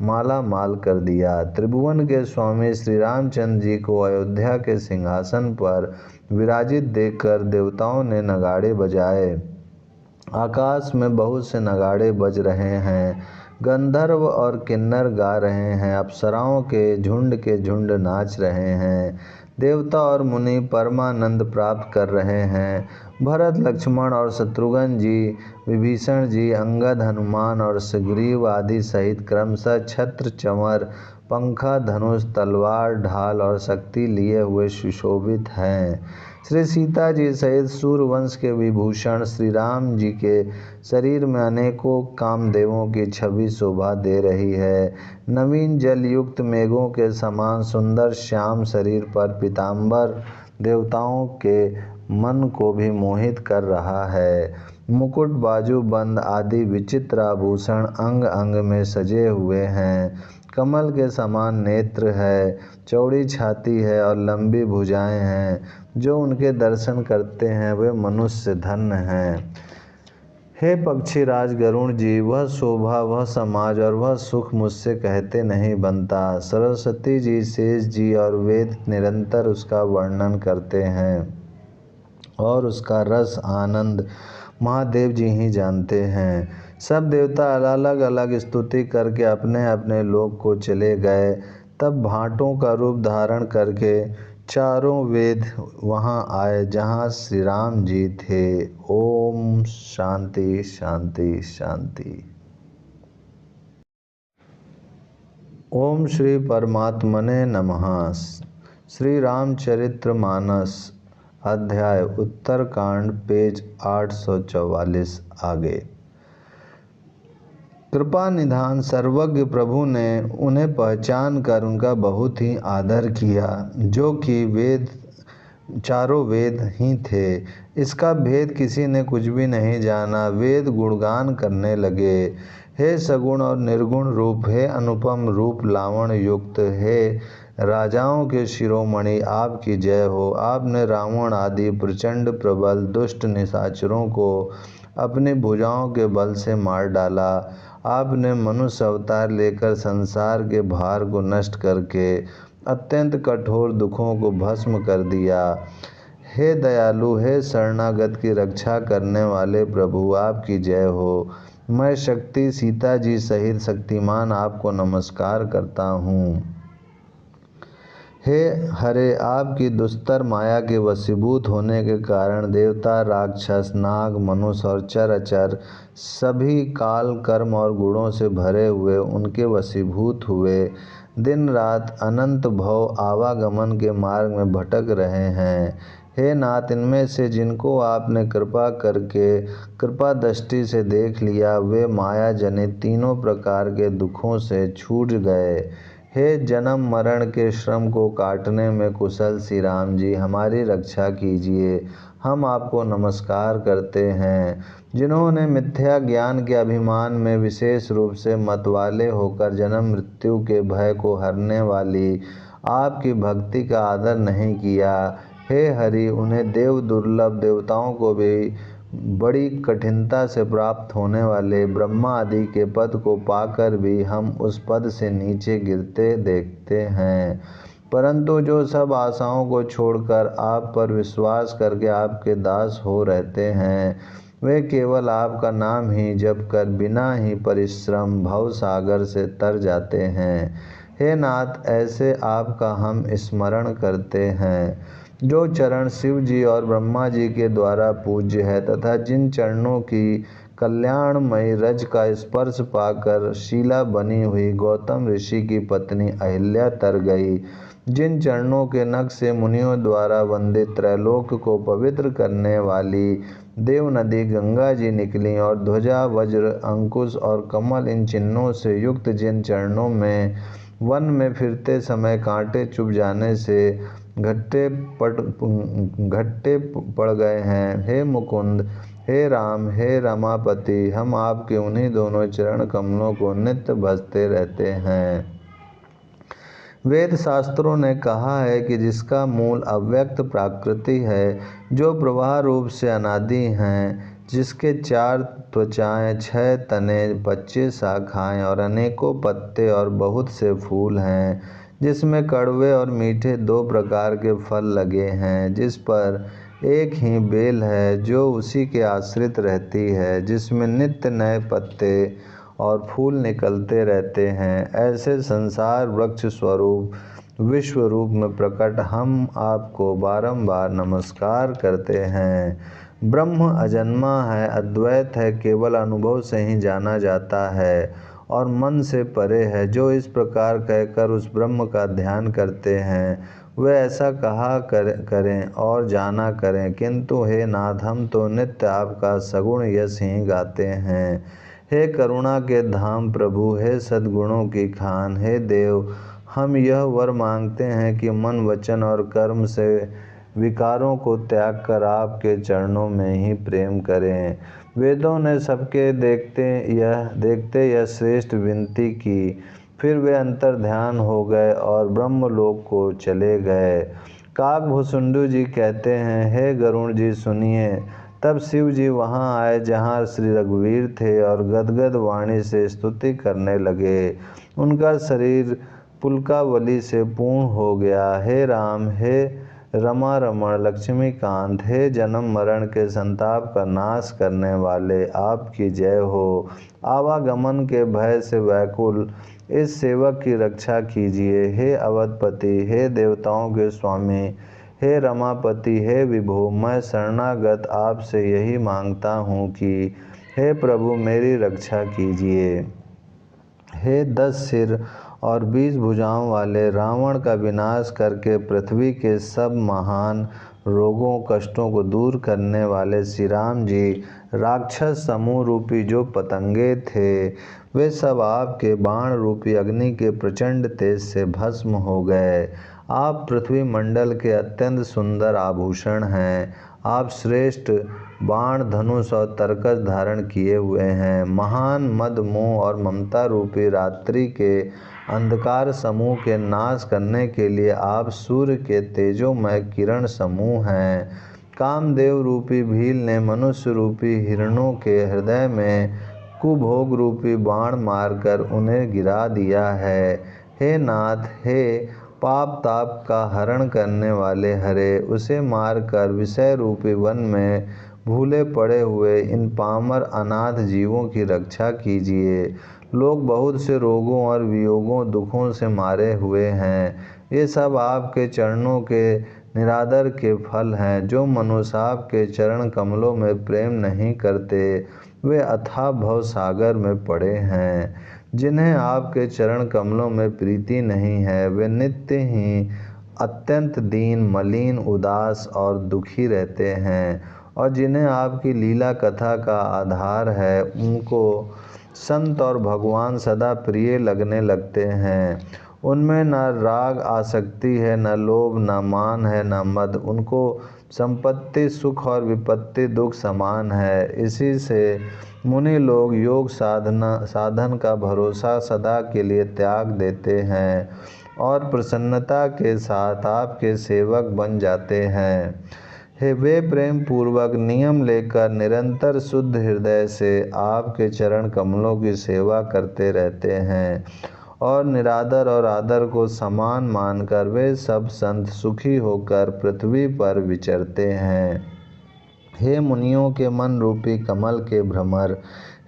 माला माल कर दिया। त्रिभुवन के स्वामी श्री रामचंद्र जी को अयोध्या के सिंहासन पर विराजित देखकर देवताओं ने नगाड़े बजाए। आकाश में बहुत से नगाड़े बज रहे हैं। गंधर्व और किन्नर गा रहे हैं। अप्सराओं के झुंड नाच रहे हैं। देवता और मुनि परमानंद प्राप्त कर रहे हैं। भरत, लक्ष्मण और शत्रुघ्न जी, विभीषण जी, अंगद, हनुमान और सुग्रीव आदि सहित क्रमशः छत्र, चमर, पंखा, धनुष, तलवार, ढाल और शक्ति लिए हुए सुशोभित हैं। श्री सीता जी सहित सूर्यवंश के विभूषण श्री राम जी के शरीर में अनेकों कामदेवों की छवि शोभा दे रही है। नवीन जल युक्त मेघों के समान सुंदर श्याम शरीर पर पीताम्बर देवताओं के मन को भी मोहित कर रहा है। मुकुट, बाजूबंद आदि विचित्र आभूषण अंग अंग में सजे हुए हैं। कमल के समान नेत्र है, चौड़ी छाती है और लंबी भुजाएं हैं। जो उनके दर्शन करते हैं वे मनुष्य धन्य हैं। हे पक्षीराज गरुण जी, वह शोभा, वह समाज और वह सुख मुझसे कहते नहीं बनता। सरस्वती जी, शेष जी और वेद निरंतर उसका वर्णन करते हैं और उसका रस आनंद महादेव जी ही जानते हैं। सब देवता अलग अलग स्तुति करके अपने अपने लोक को चले गए। तब भांटों का रूप धारण करके चारों वेद वहाँ आए जहाँ श्री राम जी थे। ओम शांति शांति शांति। ओम श्री परमात्मने नमः। श्री रामचरितमानस अध्याय उत्तरकांड, पेज 844 आगे। कृपा निधान सर्वज्ञ प्रभु ने उन्हें पहचान कर उनका बहुत ही आदर किया, जो कि चारों वेद ही थे। इसका भेद किसी ने कुछ भी नहीं जाना। वेद गुणगान करने लगे। हे सगुण और निर्गुण रूप, हे अनुपम रूप लावण्य युक्त, हे राजाओं के शिरोमणि, आपकी जय हो। आपने रावण आदि प्रचंड प्रबल दुष्ट निशाचरों को अपनी भुजाओं के बल से मार डाला। आपने मनुष्य अवतार लेकर संसार के भार को नष्ट करके अत्यंत कठोर दुखों को भस्म कर दिया। हे दयालु, हे शरणागत की रक्षा करने वाले प्रभु, आपकी जय हो। मैं शक्ति सीता जी सहित शक्तिमान आपको नमस्कार करता हूँ। हे हरे, आपकी दुस्तर माया के वशीभूत होने के कारण देवता, राक्षस, नाग, मनुष्य और चराचर सभी काल, कर्म और गुणों से भरे हुए उनके वशीभूत हुए दिन रात अनंत भव आवागमन के मार्ग में भटक रहे हैं। हे नाथ, इनमें से जिनको आपने कृपा करके कृपा दृष्टि से देख लिया, वे माया जनित तीनों प्रकार के दुखों से छूट गए। हे जन्म मरण के श्रम को काटने में कुशल श्री राम जी, हमारी रक्षा कीजिए। हम आपको नमस्कार करते हैं। जिन्होंने मिथ्या ज्ञान के अभिमान में विशेष रूप से मतवाले होकर जन्म मृत्यु के भय को हरने वाली आपकी भक्ति का आदर नहीं किया, हे हरि, उन्हें देव दुर्लभ देवताओं को भी बड़ी कठिनता से प्राप्त होने वाले ब्रह्मा आदि के पद को पाकर भी हम उस पद से नीचे गिरते देखते हैं। परंतु जो सब आशाओं को छोड़कर आप पर विश्वास करके आपके दास हो रहते हैं, वे केवल आपका नाम ही जप कर बिना ही परिश्रम भव सागर से तर जाते हैं। हे नाथ, ऐसे आपका हम स्मरण करते हैं। जो चरण शिव जी और ब्रह्मा जी के द्वारा पूज्य है तथा जिन चरणों की कल्याणमयी रज का स्पर्श पाकर शीला बनी हुई गौतम ऋषि की पत्नी अहिल्या तर गई, जिन चरणों के नख से मुनियों द्वारा वंदित त्रैलोक को पवित्र करने वाली देव नदी गंगा जी निकली और ध्वजा, वज्र, अंकुश और कमल इन चिन्हों से युक्त जिन चरणों में वन में फिरते समय कांटे चुभ जाने से घट्टे पड़ गए हैं, हे मुकुंद, हे राम, हे रमापति, हम आपके उन्हीं दोनों चरण कमलों को नित्य भजते रहते हैं। वेद शास्त्रों ने कहा है कि जिसका मूल अव्यक्त प्रकृति है, जो प्रवाह रूप से अनादि हैं, जिसके 4 त्वचाएं, 6 तने, 25 शाखाएं और अनेकों पत्ते और बहुत से फूल हैं, जिसमें कड़वे और मीठे 2 प्रकार के फल लगे हैं, जिस पर एक ही बेल है जो उसी के आश्रित रहती है, जिसमें नित्य नए पत्ते और फूल निकलते रहते हैं, ऐसे संसार वृक्ष स्वरूप विश्व रूप में प्रकट हम आपको बारंबार नमस्कार करते हैं। ब्रह्म अजन्मा है, अद्वैत है, केवल अनुभव से ही जाना जाता है और मन से परे है। जो इस प्रकार कहकर उस ब्रह्म का ध्यान करते हैं, वे ऐसा कहा करें और जाना करें, किंतु हे नाथ, हम तो नित्य आपका सगुण यश ही गाते हैं। हे करुणा के धाम प्रभु, हे सद्गुणों की खान, हे देव, हम यह वर मांगते हैं कि मन, वचन और कर्म से विकारों को त्याग कर आपके चरणों में ही प्रेम करें। वेदों ने सबके देखते यह श्रेष्ठ विनती की, फिर वे अंतर ध्यान हो गए और ब्रह्मलोक को चले गए। काकभुसुंडु जी कहते हैं, हे गरुण जी सुनिए। तब शिव जी वहाँ आए जहाँ श्री रघुवीर थे और गदगद वाणी से स्तुति करने लगे। उनका शरीर पुलकावली से पूर्ण हो गया। हे राम, हे रमा रमण लक्ष्मीकांत, हे जन्म मरण के संताप का नाश करने वाले, आपकी जय हो। आवागमन के भय से व्याकुल इस सेवक की रक्षा कीजिए। हे अवधपति, हे देवताओं के स्वामी, हे रमापति, हे विभो, मैं शरणागत आपसे यही मांगता हूँ कि हे प्रभु मेरी रक्षा कीजिए। हे 10 सिर और 20 भुजाओं वाले रावण का विनाश करके पृथ्वी के सब महान रोगों कष्टों को दूर करने वाले श्री राम जी, राक्षस समूह रूपी जो पतंगे थे, वे सब आपके बाण रूपी अग्नि के प्रचंड तेज से भस्म हो गए। आप पृथ्वी मंडल के अत्यंत सुंदर आभूषण हैं। आप श्रेष्ठ बाण, धनुष और तरकस धारण किए हुए हैं। महान मद, मोह और ममता रूपी रात्रि के अंधकार समूह के नाश करने के लिए आप सूर्य के तेजोमय किरण समूह हैं। कामदेव रूपी भील ने मनुष्य रूपी हिरणों के हृदय में कुभोग रूपी बाण मारकर उन्हें गिरा दिया है। हे नाथ, हे पाप ताप का हरण करने वाले हरे, उसे मारकर विषय रूपी वन में भूले पड़े हुए इन पामर अनाथ जीवों की रक्षा कीजिए। लोग बहुत से रोगों और वियोगों दुखों से मारे हुए हैं। ये सब आपके चरणों के निरादर के फल हैं। जो मनुष्य आपके चरण कमलों में प्रेम नहीं करते, वे अथाह भव सागर में पड़े हैं। जिन्हें आपके चरण कमलों में प्रीति नहीं है, वे नित्य ही अत्यंत दीन, मलिन, उदास और दुखी रहते हैं। और जिन्हें आपकी लीला कथा का आधार है, उनको संत और भगवान सदा प्रिय लगने लगते हैं। उनमें न राग आसक्ति है, न लोभ, न मान है, न मद। उनको संपत्ति सुख और विपत्ति दुख समान है। इसी से मुनि लोग योग साधन का भरोसा सदा के लिए त्याग देते हैं और प्रसन्नता के साथ आपके सेवक बन जाते हैं। हे वे प्रेम पूर्वक नियम लेकर निरंतर शुद्ध हृदय से आपके चरण कमलों की सेवा करते रहते हैं और निरादर और आदर को समान मानकर वे सब संत सुखी होकर पृथ्वी पर विचरते हैं। हे मुनियों के मन रूपी कमल के भ्रमर,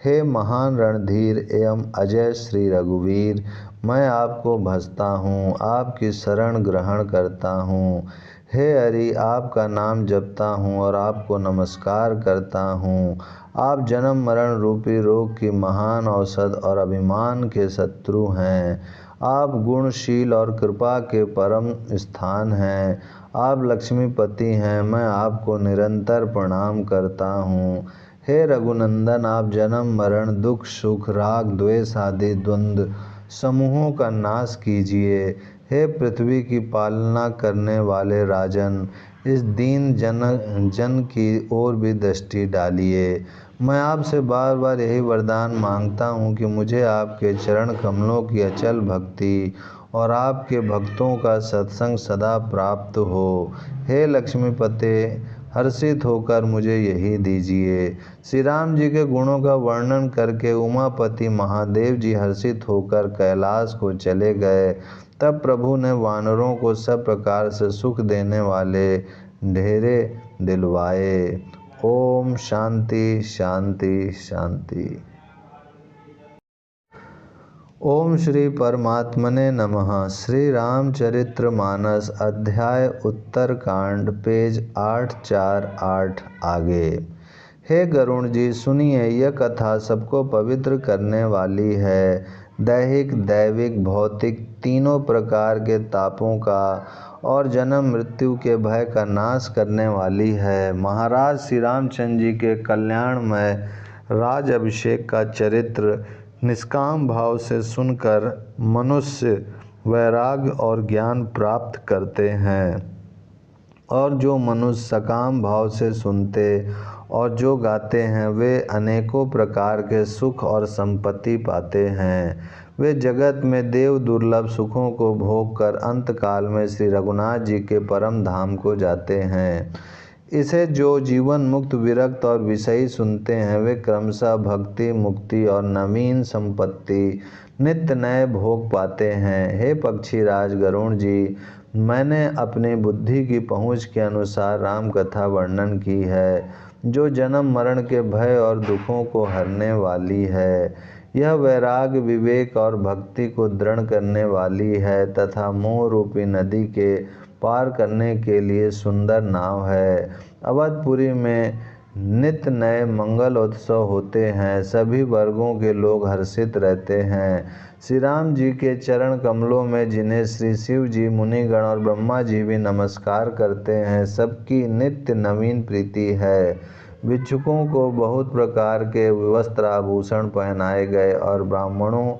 हे महान रणधीर एवं अजय श्री रघुवीर, मैं आपको भजता हूँ, आपकी शरण ग्रहण करता हूँ। हे हरि, आपका नाम जपता हूँ और आपको नमस्कार करता हूँ। आप जन्म मरण रूपी रोग की महान औषध और अभिमान के शत्रु हैं। आप गुणशील और कृपा के परम स्थान हैं। आप लक्ष्मीपति हैं, मैं आपको निरंतर प्रणाम करता हूँ। हे रघुनंदन, आप जन्म मरण दुख सुख राग द्वेष आदि द्वंद्व समूहों का नाश कीजिए। हे पृथ्वी की पालना करने वाले राजन, इस दीन जन की ओर भी दृष्टि डालिए। मैं आपसे बार बार यही वरदान मांगता हूँ कि मुझे आपके चरण कमलों की अचल भक्ति और आपके भक्तों का सत्संग सदा प्राप्त हो। हे लक्ष्मीपते, हर्षित होकर मुझे यही दीजिए। श्री राम जी के गुणों का वर्णन करके उमापति महादेव जी हर्षित होकर कैलाश को चले गए। तब प्रभु ने वानरों को सब प्रकार से सुख देने वाले ढेरे दिलवाए। ओम शांति शांति शांति। ओम श्री परमात्मने नमः। श्री रामचरित्र मानस अध्याय उत्तरकांड पेज 848 आगे। हे गरुण जी, सुनिए, यह कथा सबको पवित्र करने वाली है। दैहिक दैविक भौतिक तीनों प्रकार के तापों का और जन्म मृत्यु के भय का नाश करने वाली है। महाराज श्री रामचंद्र जी के कल्याणमय राज अभिषेक का चरित्र निष्काम भाव से सुनकर मनुष्य वैराग्य और ज्ञान प्राप्त करते हैं, और जो मनुष्य सकाम भाव से सुनते और जो गाते हैं, वे अनेकों प्रकार के सुख और संपत्ति पाते हैं। वे जगत में देव दुर्लभ सुखों को भोग कर अंत काल में श्री रघुनाथ जी के परम धाम को जाते हैं। इसे जो जीवन मुक्त विरक्त और विषयी सुनते हैं, वे क्रमशः भक्ति मुक्ति और नवीन संपत्ति नित्य नए भोग पाते हैं। हे पक्षीराज गरुण जी, मैंने अपनी बुद्धि की पहुँच के अनुसार राम कथा वर्णन की है, जो जन्म मरण के भय और दुखों को हरने वाली है। यह वैराग्य विवेक और भक्ति को दृढ़ करने वाली है तथा मोह रूपी नदी के पार करने के लिए सुंदर नाव है। अवधपुरी में नित्य नए मंगल उत्सव होते हैं। सभी वर्गों के लोग हर्षित रहते हैं। श्री राम जी के चरण कमलों में जिन्हें श्री शिव जी, मुनिगण और ब्रह्मा जी भी नमस्कार करते हैं, सबकी नित्य नवीन प्रीति है। भिक्षुकों को बहुत प्रकार के वस्त्र आभूषण पहनाए गए और ब्राह्मणों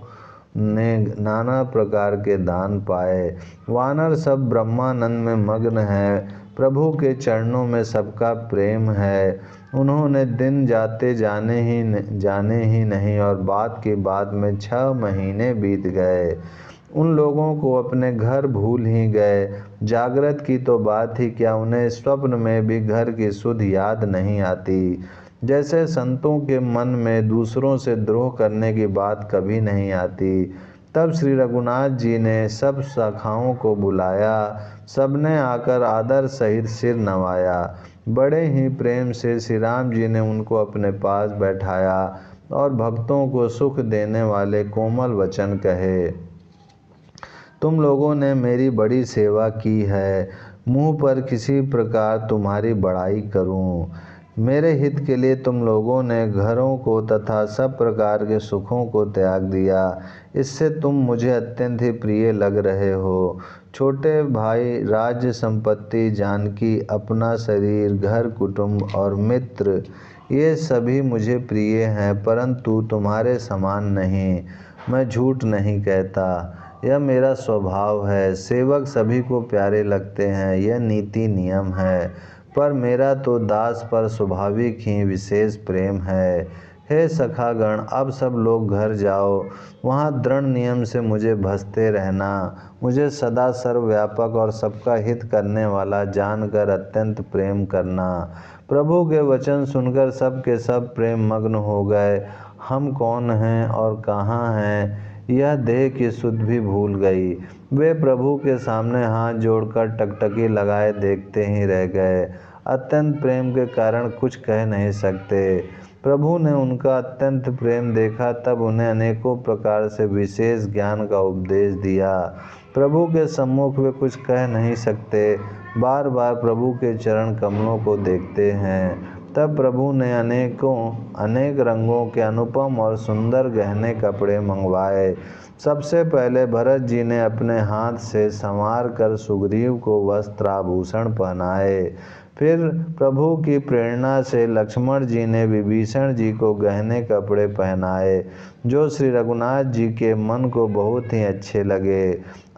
ने नाना प्रकार के दान पाए। वानर सब ब्रह्मानंद में मग्न हैं। प्रभु के चरणों में सबका प्रेम है। उन्होंने दिन जाते जाने ही नहीं और बात की बात में 6 महीने बीत गए। उन लोगों को अपने घर भूल ही गए। जागृत की तो बात ही क्या, उन्हें स्वप्न में भी घर की सुध याद नहीं आती। जैसे संतों के मन में दूसरों से द्रोह करने की बात कभी नहीं आती, तब श्री रघुनाथ जी ने सब सखाओं को बुलाया। सबने आकर आदर सहित सिर नवाया। बड़े ही प्रेम से श्री राम जी ने उनको अपने पास बैठाया और भक्तों को सुख देने वाले कोमल वचन कहे। तुम लोगों ने मेरी बड़ी सेवा की है, मुँह पर किसी प्रकार तुम्हारी बड़ाई करूं। मेरे हित के लिए तुम लोगों ने घरों को तथा सब प्रकार के सुखों को त्याग दिया। इससे तुम मुझे अत्यंत ही प्रिय लग रहे हो। छोटे भाई, राज्य संपत्ति, जानकी, अपना शरीर, घर कुटुंब और मित्र, ये सभी मुझे प्रिय हैं, परंतु तुम्हारे समान नहीं। मैं झूठ नहीं कहता, यह मेरा स्वभाव है। सेवक सभी को प्यारे लगते हैं, यह नीति नियम है, पर मेरा तो दास पर स्वाभाविक ही विशेष प्रेम है। हे सखागण, अब सब लोग घर जाओ, वहाँ दृढ़ नियम से मुझे भजते रहना। मुझे सदा सर्वव्यापक और सबका हित करने वाला जानकर अत्यंत प्रेम करना। प्रभु के वचन सुनकर सब के सब प्रेम मग्न हो गए। हम कौन हैं और कहाँ हैं, यह देह की सुध भी भूल गई। वे प्रभु के सामने हाथ जोड़कर टकटकी लगाए देखते ही रह गए। अत्यंत प्रेम के कारण कुछ कह नहीं सकते। प्रभु ने उनका अत्यंत प्रेम देखा, तब उन्हें अनेकों प्रकार से विशेष ज्ञान का उपदेश दिया। प्रभु के सम्मुख वे कुछ कह नहीं सकते, बार बार प्रभु के चरण कमलों को देखते हैं। तब प्रभु ने अनेक रंगों के अनुपम और सुंदर गहने कपड़े मंगवाए। सबसे पहले भरत जी ने अपने हाथ से संवार कर सुग्रीव को वस्त्र आभूषण पहनाए। फिर प्रभु की प्रेरणा से लक्ष्मण जी ने विभीषण जी को गहने कपड़े पहनाए, जो श्री रघुनाथ जी के मन को बहुत ही अच्छे लगे।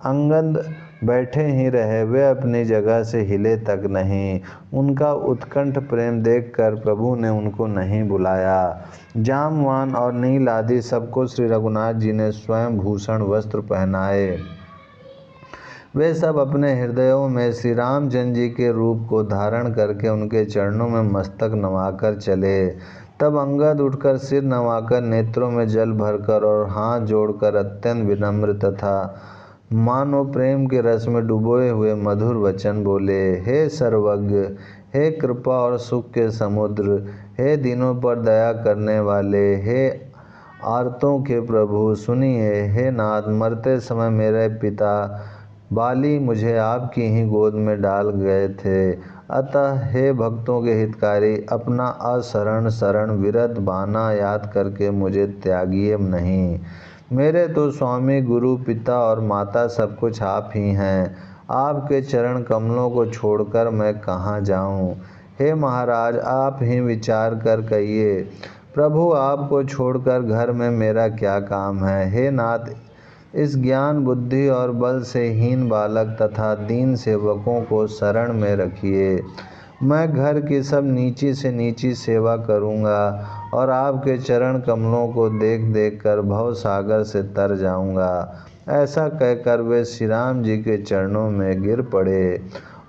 अंगद बैठे ही रहे, वे अपनी जगह से हिले तक नहीं। उनका उत्कंठ प्रेम देखकर प्रभु ने उनको नहीं बुलाया। जामवान और नील आदि सबको श्री रघुनाथ जी ने स्वयं भूषण वस्त्र पहनाए। वे सब अपने हृदयों में श्री रामचंद्र जी के रूप को धारण करके उनके चरणों में मस्तक नवाकर चले। तब अंगद उठकर सिर नवाकर, नेत्रों में जल भरकर और हाथ जोड़कर अत्यंत विनम्र तथा मानो प्रेम के रस में डुबोए हुए मधुर वचन बोले। हे सर्वज्ञ, हे कृपा और सुख के समुद्र, हे दीनों पर दया करने वाले, हे आर्तों के प्रभु, सुनिए। हे नाथ, मरते समय मेरे पिता बाली मुझे आपकी ही गोद में डाल गए थे, अतः हे भक्तों के हितकारी, अपना असरण शरण विरत बाना याद करके मुझे त्यागिए नहीं। मेरे तो स्वामी, गुरु, पिता और माता सब कुछ आप ही हैं। आपके चरण कमलों को छोड़कर मैं कहाँ जाऊँ। हे महाराज, आप ही विचार कर कहिए, प्रभु आपको छोड़कर घर में मेरा क्या काम है। हे नाथ, इस ज्ञान बुद्धि और बल से हीन बालक तथा दीन सेवकों को शरण में रखिए। मैं घर की सब नीची से नीची सेवा करूँगा और आपके चरण कमलों को देख देख कर भव सागर से तर जाऊँगा। ऐसा कहकर वे श्री राम जी के चरणों में गिर पड़े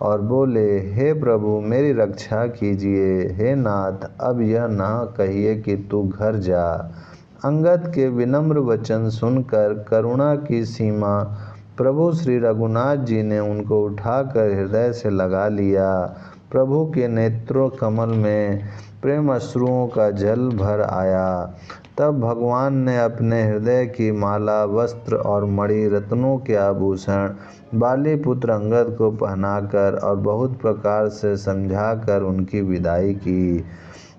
और बोले, हे प्रभु, मेरी रक्षा कीजिए। हे नाथ, अब यह न कहिए कि तू घर जा। अंगद के विनम्र वचन सुनकर करुणा की सीमा प्रभु श्री रघुनाथ जी ने उनको उठाकर हृदय से लगा लिया। प्रभु के नेत्रों कमल में प्रेम अश्रुओं का जल भर आया। तब भगवान ने अपने हृदय की माला, वस्त्र और मणि रत्नों के आभूषण बाली पुत्र अंगद को पहनाकर और बहुत प्रकार से समझाकर उनकी विदाई की।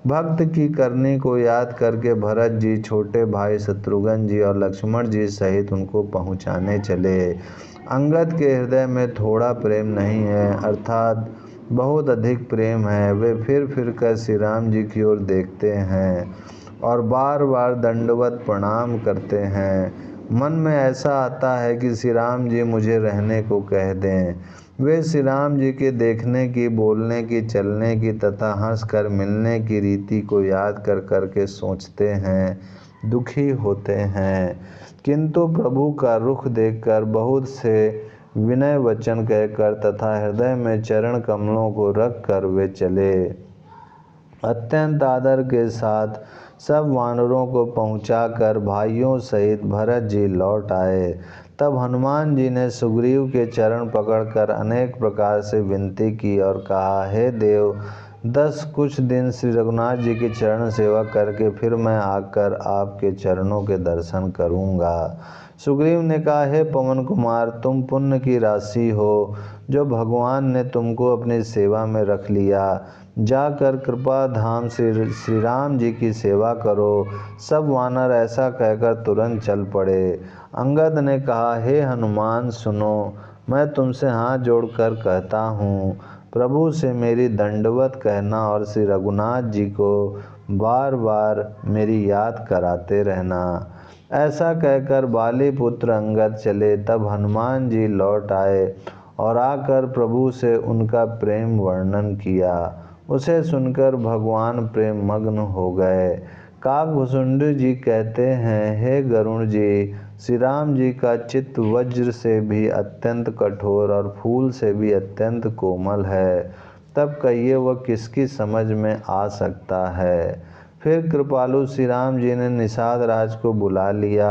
भक्त की करनी को याद करके भरत जी, छोटे भाई शत्रुघ्न जी और लक्ष्मण जी सहित उनको पहुँचाने चले। अंगद के हृदय में थोड़ा प्रेम नहीं है, अर्थात बहुत अधिक प्रेम है। वे फिर कर श्री राम जी की ओर देखते हैं और बार बार दंडवत प्रणाम करते हैं। मन में ऐसा आता है कि श्री राम जी मुझे रहने को कह दें। वे श्री राम जी के देखने की, बोलने की, चलने की तथा हंसकर मिलने की रीति को याद कर करके सोचते हैं, दुखी होते हैं। किंतु प्रभु का रुख देखकर बहुत से विनय वचन कहकर तथा हृदय में चरण कमलों को रख कर वे चले। अत्यंत आदर के साथ सब वानरों को पहुंचाकर भाइयों सहित भरत जी लौट आए। तब हनुमान जी ने सुग्रीव के चरण पकड़कर अनेक प्रकार से विनती की और कहा, हे देव, कुछ दिन श्री रघुनाथ जी की चरण सेवा करके फिर मैं आकर आपके चरणों के दर्शन करूंगा। सुग्रीव ने कहा, हे पवन कुमार, तुम पुण्य की राशि हो जो भगवान ने तुमको अपनी सेवा में रख लिया। जाकर कृपा धाम श्री राम जी की सेवा करो। सब वानर ऐसा कहकर तुरंत चल पड़े। अंगद ने कहा, हे हनुमान, सुनो, मैं तुमसे हाथ जोड़कर कहता हूँ, प्रभु से मेरी दंडवत कहना और श्री रघुनाथ जी को बार बार मेरी याद कराते रहना। ऐसा कहकर बाली पुत्र अंगद चले। तब हनुमान जी लौट आए और आकर प्रभु से उनका प्रेम वर्णन किया। उसे सुनकर भगवान प्रेम मग्न हो गए। काकभुसुंड जी कहते हैं, हे गरुण जी, श्री राम जी का चित्त वज्र से भी अत्यंत कठोर और फूल से भी अत्यंत कोमल है। तब कहिए वह किसकी समझ में आ सकता है। फिर कृपालु श्री राम जी ने निषाद राज को बुला लिया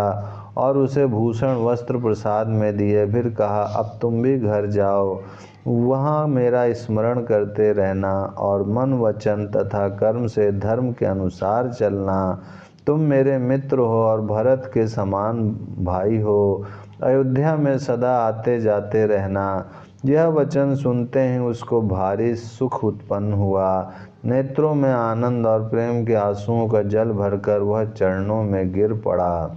और उसे भूषण वस्त्र प्रसाद में दिए। फिर कहा, अब तुम भी घर जाओ, वहाँ मेरा स्मरण करते रहना और मन वचन तथा कर्म से धर्म के अनुसार चलना। तुम मेरे मित्र हो और भरत के समान भाई हो। अयोध्या में सदा आते जाते रहना। यह वचन सुनते ही उसको भारी सुख उत्पन्न हुआ। नेत्रों में आनंद और प्रेम के आंसुओं का जल भरकर वह चरणों में गिर पड़ा।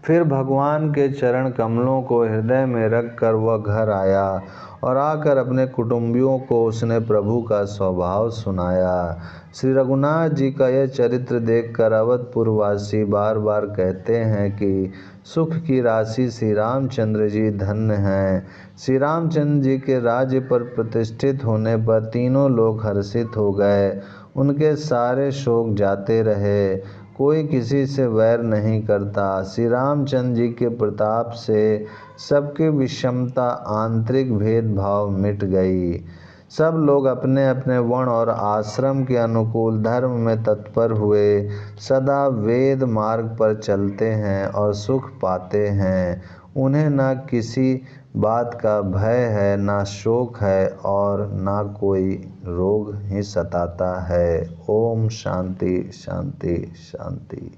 फिर भगवान के चरण कमलों को हृदय में रखकर वह घर आया और आकर अपने कुटुंबियों को उसने प्रभु का स्वभाव सुनाया। श्री रघुनाथ जी का यह चरित्र देखकर अवधपुरवासी बार बार कहते हैं कि सुख की राशि श्री रामचंद्र जी धन्य हैं। श्री रामचंद्र जी के राज्य पर प्रतिष्ठित होने पर तीनों लोग हर्षित हो गए। उनके सारे शोक जाते रहे। कोई किसी से वैर नहीं करता। श्री रामचंद्र जी के प्रताप से सबकी विषमता, आंतरिक भेदभाव मिट गई। सब लोग अपने अपने वर्ण और आश्रम के अनुकूल धर्म में तत्पर हुए सदा वेद मार्ग पर चलते हैं और सुख पाते हैं। उन्हें ना किसी बात का भय है, ना शोक है और ना कोई रोग ही सताता है। ओम शांति शांति शांति।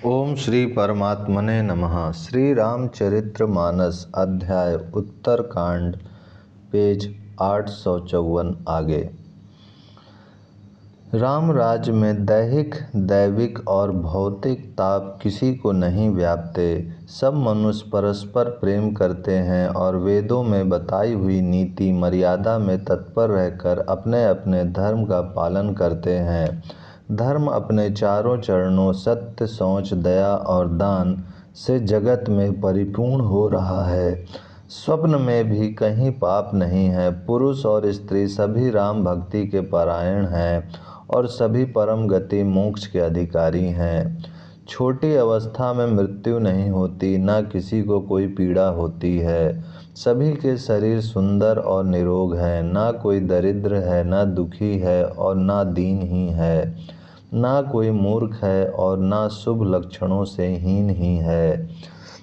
ओम श्री परमात्मने नमः। श्री रामचरितमानस अध्याय उत्तरकांड, पेज 854 आगे। राम राज्य में दैहिक, दैविक और भौतिक ताप किसी को नहीं व्यापते। सब मनुष्य परस्पर प्रेम करते हैं और वेदों में बताई हुई नीति मर्यादा में तत्पर रहकर अपने अपने धर्म का पालन करते हैं। धर्म अपने चारों चरणों सत्य, शौच, दया और दान से जगत में परिपूर्ण हो रहा है। स्वप्न में भी कहीं पाप नहीं है। पुरुष और स्त्री सभी राम भक्ति के परायण हैं और सभी परम गति मोक्ष के अधिकारी हैं। छोटी अवस्था में मृत्यु नहीं होती, ना किसी को कोई पीड़ा होती है। सभी के शरीर सुंदर और निरोग हैं। ना कोई दरिद्र है, ना दुखी है और ना दीनहीन है। ना कोई मूर्ख है और ना शुभ लक्षणों से हीन ही है।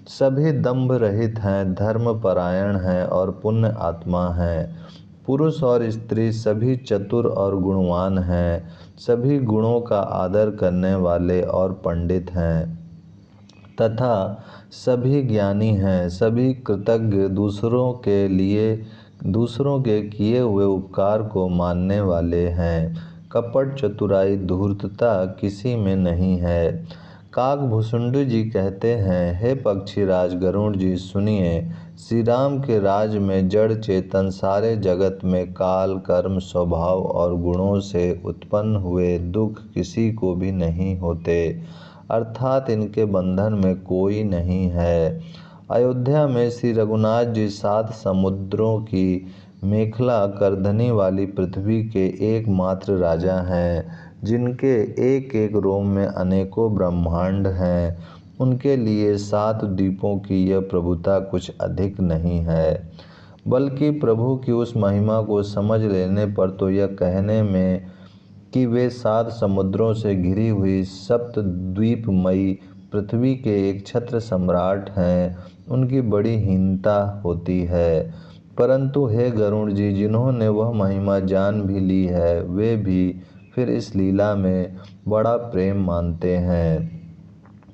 सभी दंभ रहित हैं, धर्म परायण हैं और पुण्य आत्मा हैं। पुरुष और स्त्री सभी चतुर और गुणवान हैं। सभी गुणों का आदर करने वाले और पंडित हैं तथा सभी ज्ञानी हैं। सभी कृतज्ञ, दूसरों के किए हुए उपकार को मानने वाले हैं। कपट, चतुराई, धूर्तता किसी में नहीं है। काकभुसुंड जी कहते हैं, हे पक्षीराज गरुड़ जी, सुनिए। श्री राम के राज में जड़ चेतन सारे जगत में काल, कर्म, स्वभाव और गुणों से उत्पन्न हुए दुख किसी को भी नहीं होते, अर्थात इनके बंधन में कोई नहीं है। अयोध्या में श्री रघुनाथ जी 7 समुद्रों की मेखला करधनी वाली पृथ्वी के एकमात्र राजा हैं, जिनके एक एक रोम में अनेकों ब्रह्मांड हैं। उनके लिए 7 द्वीपों की यह प्रभुता कुछ अधिक नहीं है। बल्कि प्रभु की उस महिमा को समझ लेने पर तो यह कहने में कि वे 7 समुद्रों से घिरी हुई सप्तद्वीपमयी पृथ्वी के एक छत्र सम्राट हैं, उनकी बड़ी हीनता होती है। परंतु हे गरुण जी, जिन्होंने वह महिमा जान भी ली है, वे भी फिर इस लीला में बड़ा प्रेम मानते हैं,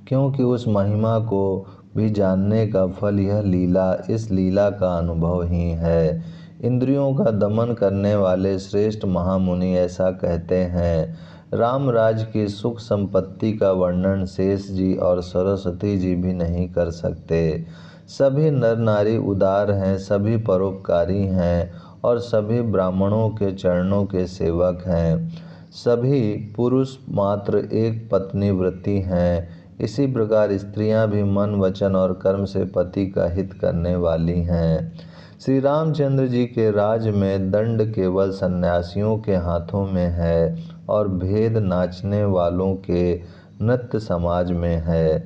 क्योंकि उस महिमा को भी जानने का फल यह लीला, इस लीला का अनुभव ही है। इंद्रियों का दमन करने वाले श्रेष्ठ महामुनि ऐसा कहते हैं। रामराज की सुख संपत्ति का वर्णन शेष जी और सरस्वती जी भी नहीं कर सकते। सभी नर नारी उदार हैं, सभी परोपकारी हैं और सभी ब्राह्मणों के चरणों के सेवक हैं। सभी पुरुष मात्र एक पत्नी व्रती हैं। इसी प्रकार स्त्रियां भी मन, वचन और कर्म से पति का हित करने वाली हैं। श्री रामचंद्र जी के राज में दंड केवल सन्यासियों के हाथों में है और भेद नाचने वालों के नृत्य समाज में है।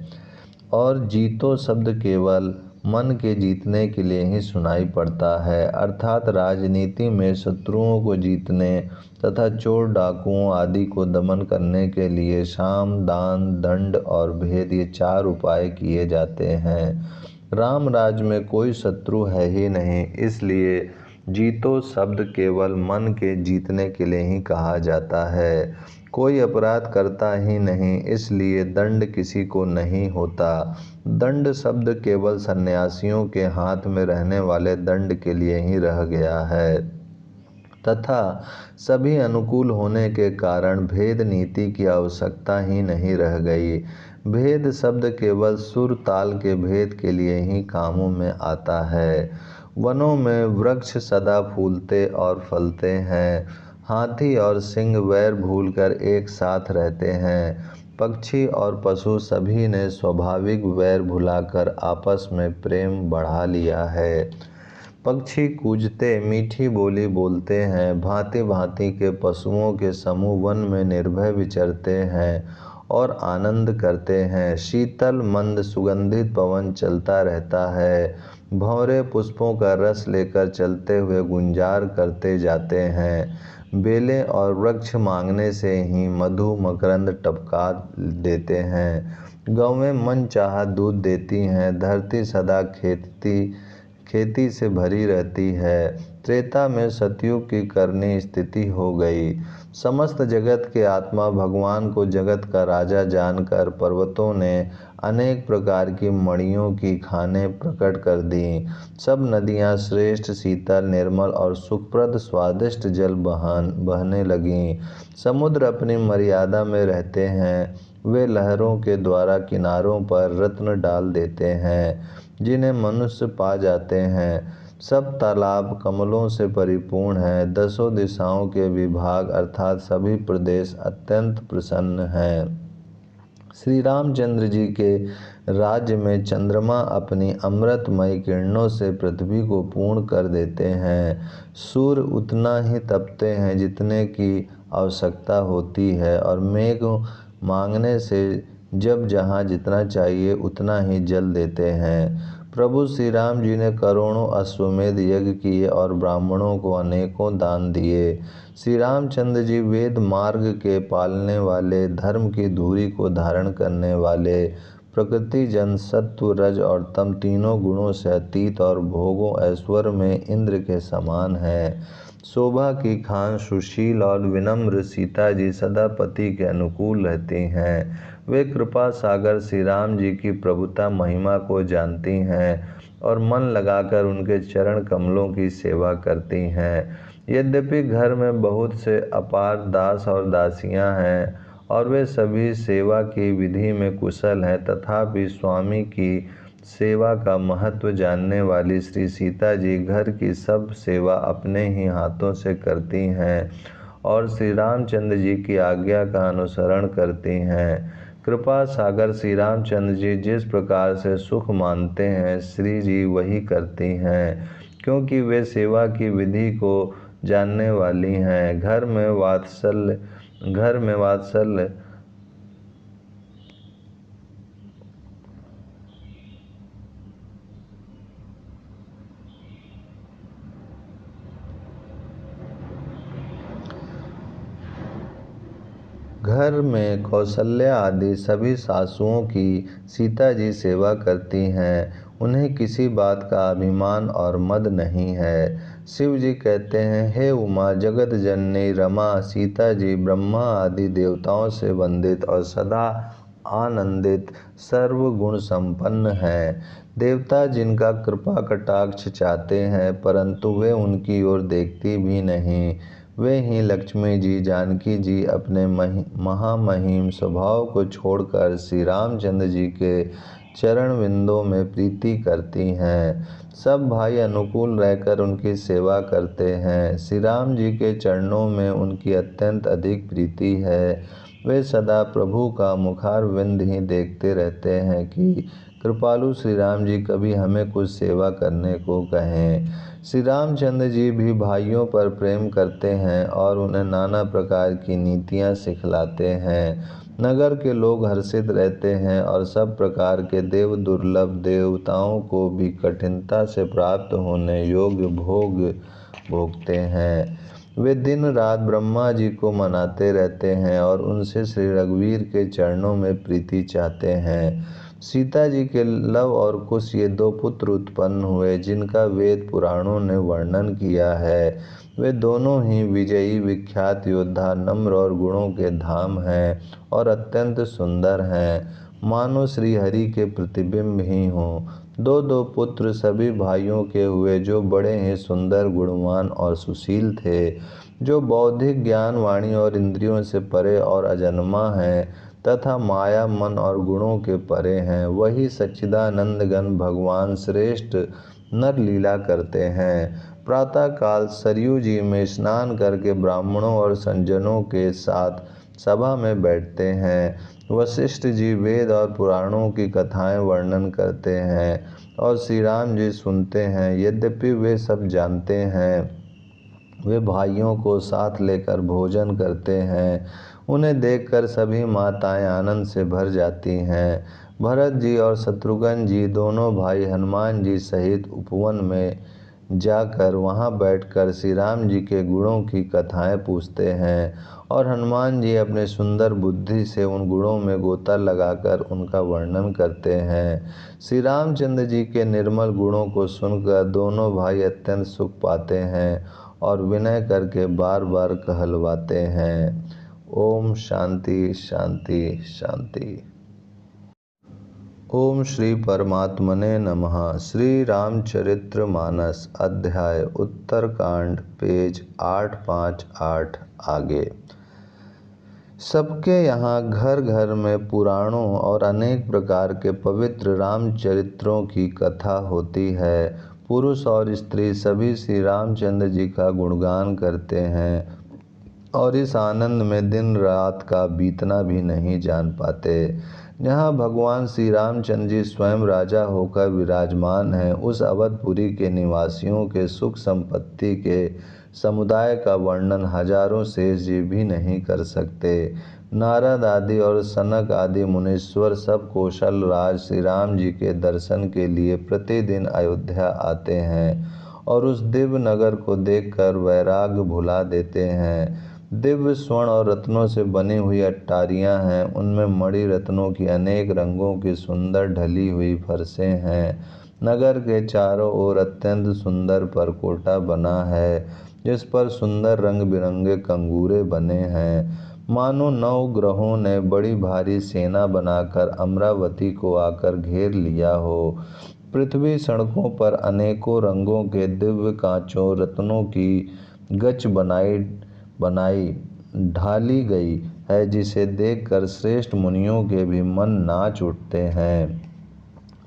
और जीतो शब्द केवल मन के जीतने के लिए ही सुनाई पड़ता है, अर्थात राजनीति में शत्रुओं को जीतने तथा चोर डाकुओं आदि को दमन करने के लिए साम, दान, दंड और भेद, ये 4 उपाय किए जाते हैं। राम राज में कोई शत्रु है ही नहीं, इसलिए जीतो शब्द केवल मन के जीतने के लिए ही कहा जाता है। कोई अपराध करता ही नहीं, इसलिए दंड किसी को नहीं होता। दंड शब्द केवल सन्यासियों के हाथ में रहने वाले दंड के लिए ही रह गया है तथा सभी अनुकूल होने के कारण भेद नीति की आवश्यकता ही नहीं रह गई। भेद शब्द केवल सुर ताल के भेद के लिए ही कामों में आता है। वनों में वृक्ष सदा फूलते और फलते हैं। हाथी और सिंह वैर भूलकर एक साथ रहते हैं। पक्षी और पशु सभी ने स्वाभाविक वैर भुलाकर आपस में प्रेम बढ़ा लिया है। पक्षी कूजते, मीठी बोली बोलते हैं। भांति भांति के पशुओं के समूह वन में निर्भय विचरते हैं और आनंद करते हैं। शीतल मंद सुगंधित पवन चलता रहता है। भंवरे पुष्पों का रस लेकर चलते हुए गुंजार करते जाते हैं। बेलें और वृक्ष मांगने से ही मधु मकरंद टपका देते हैं। गौवें मन चाहा दूध देती हैं। धरती सदा खेती से भरी रहती है। त्रेता में सतयुग की करनी स्थिति हो गई। समस्त जगत के आत्मा भगवान को जगत का राजा जानकर पर्वतों ने अनेक प्रकार की मणियों की खानें प्रकट कर दी। सब नदियाँ श्रेष्ठ, शीतल, निर्मल और सुखप्रद स्वादिष्ट जल बहने लगीं। समुद्र अपनी मर्यादा में रहते हैं। वे लहरों के द्वारा किनारों पर रत्न डाल देते हैं, जिन्हें मनुष्य पा जाते हैं। सब तालाब कमलों से परिपूर्ण हैं। 10 दिशाओं के विभाग अर्थात सभी प्रदेश अत्यंत प्रसन्न हैं। श्री रामचंद्र जी के राज्य में चंद्रमा अपनी अमृतमय किरणों से पृथ्वी को पूर्ण कर देते हैं। सूर्य उतना ही तपते हैं जितने की आवश्यकता होती है और मेघ मांगने से जब जहाँ जितना चाहिए उतना ही जल देते हैं। प्रभु श्री राम जी ने करोड़ों अश्वमेध यज्ञ किए और ब्राह्मणों को अनेकों दान दिए। श्री रामचंद्र जी वेद मार्ग के पालने वाले, धर्म की धुरी को धारण करने वाले, प्रकृति जन सत्व रज और तम तीनों गुणों से अतीत और भोगों ऐश्वर्य में इंद्र के समान है। शोभा की खान सुशील और विनम्र सीता जी सदा पति के अनुकूल रहती हैं। वे कृपा सागर श्री राम जी की प्रभुता महिमा को जानती हैं और मन लगाकर उनके चरण कमलों की सेवा करती हैं। यद्यपि घर में बहुत से अपार दास और दासियां हैं और वे सभी सेवा की विधि में कुशल हैं, तथापि स्वामी की सेवा का महत्व जानने वाली श्री सीता जी घर की सब सेवा अपने ही हाथों से करती हैं और श्री रामचंद्र जी की आज्ञा का अनुसरण करती हैं। कृपा सागर श्री रामचंद्र जी जिस प्रकार से सुख मानते हैं, श्री जी वही करती हैं, क्योंकि वे सेवा की विधि को जानने वाली हैं। घर में वात्सल्य घर में कौशल्या आदि सभी सासुओं की सीता जी सेवा करती हैं। उन्हें किसी बात का अभिमान और मद नहीं है। शिव जी कहते हैं, हे उमा जगत जननी रमा, सीता जी ब्रह्मा आदि देवताओं से वंदित और सदा आनंदित सर्वगुण संपन्न है। देवता जिनका कृपा कटाक्ष चाहते हैं, परंतु वे उनकी ओर देखती भी नहीं, वे ही लक्ष्मी जी जानकी जी अपने महामहिम स्वभाव को छोड़कर श्री रामचंद्र जी के चरण विंदों में प्रीति करती हैं। सब भाई अनुकूल रहकर उनकी सेवा करते हैं। श्री राम जी के चरणों में उनकी अत्यंत अधिक प्रीति है। वे सदा प्रभु का मुखारविंद ही देखते रहते हैं कि कृपालु श्री राम जी कभी हमें कुछ सेवा करने को कहें। श्री रामचंद्र जी भी भाइयों पर प्रेम करते हैं और उन्हें नाना प्रकार की नीतियाँ सिखलाते हैं। नगर के लोग हर्षित रहते हैं और सब प्रकार के देव दुर्लभ देवताओं को भी कठिनता से प्राप्त होने योग्य भोग भोगते हैं। वे दिन रात ब्रह्मा जी को मनाते रहते हैं और उनसे श्री रघुवीर के चरणों में प्रीति चाहते हैं। सीता जी के लव और कुश ये दो पुत्र उत्पन्न हुए, जिनका वेद पुराणों ने वर्णन किया है। वे दोनों ही विजयी विख्यात योद्धा, नम्र और गुणों के धाम हैं और अत्यंत सुंदर हैं, मानो श्री हरि के प्रतिबिंब ही हों। दो दो पुत्र सभी भाइयों के हुए, जो बड़े ही सुंदर, गुणवान और सुशील थे, जो बौद्धिक ज्ञान, वाणी और इंद्रियों से परे और अजन्मा हैं तथा माया, मन और गुणों के परे हैं। वही सच्चिदानंद घन भगवान श्रेष्ठ नर लीला करते हैं। प्रातः काल सरयू जी में स्नान करके ब्राह्मणों और संजनों के साथ सभा में बैठते हैं। वशिष्ठ जी वेद और पुराणों की कथाएं वर्णन करते हैं और श्री राम जी सुनते हैं। यद्यपि वे सब जानते हैं, वे भाइयों को साथ लेकर भोजन करते हैं। उन्हें देखकर सभी माताएं आनंद से भर जाती हैं। भरत जी और शत्रुघ्न जी दोनों भाई हनुमान जी सहित उपवन में जाकर वहां बैठकर श्री राम जी के गुणों की कथाएं पूछते हैं और हनुमान जी अपने सुंदर बुद्धि से उन गुणों में गोता लगाकर उनका वर्णन करते हैं। श्री रामचंद्र जी के निर्मल गुणों को सुनकर दोनों भाई अत्यंत सुख पाते हैं और विनय करके बार बार कहलवाते हैं। ओम शांति शांति शांति। ओम श्री परमात्मने नमः। श्री रामचरित्र मानस अध्याय उत्तरकांड पेज 858 आगे। सबके यहाँ घर घर में पुराणों और अनेक प्रकार के पवित्र रामचरित्रों की कथा होती है। पुरुष और स्त्री सभी श्री रामचंद्र जी का गुणगान करते हैं और इस आनंद में दिन रात का बीतना भी नहीं जान पाते। जहाँ भगवान श्री रामचंद्र जी स्वयं राजा होकर विराजमान हैं, उस अवधपुरी के निवासियों के सुख संपत्ति के समुदाय का वर्णन हजारों शेष जी भी नहीं कर सकते। नारद आदि और सनक आदि मुनीश्वर सब कौशल राज श्री राम जी के दर्शन के लिए प्रतिदिन अयोध्या आते हैं और उस दिव्य नगर को देखकर वैराग्य भुला देते हैं। दिव्य स्वर्ण और रत्नों से बनी हुई अट्टारियां हैं, उनमें मणि रत्नों की अनेक रंगों की सुंदर ढली हुई फर्शें हैं। नगर के चारों ओर अत्यंत सुंदर परकोटा बना है, जिस पर सुंदर रंग बिरंगे कंगूरे बने हैं, मानो 9 ग्रहों ने बड़ी भारी सेना बनाकर अमरावती को आकर घेर लिया हो। पृथ्वी सड़कों पर अनेकों रंगों के दिव्य कांचों रत्नों की गच बनाई ढाली गई है, जिसे देखकर श्रेष्ठ मुनियों के भी मन नाच उठते हैं।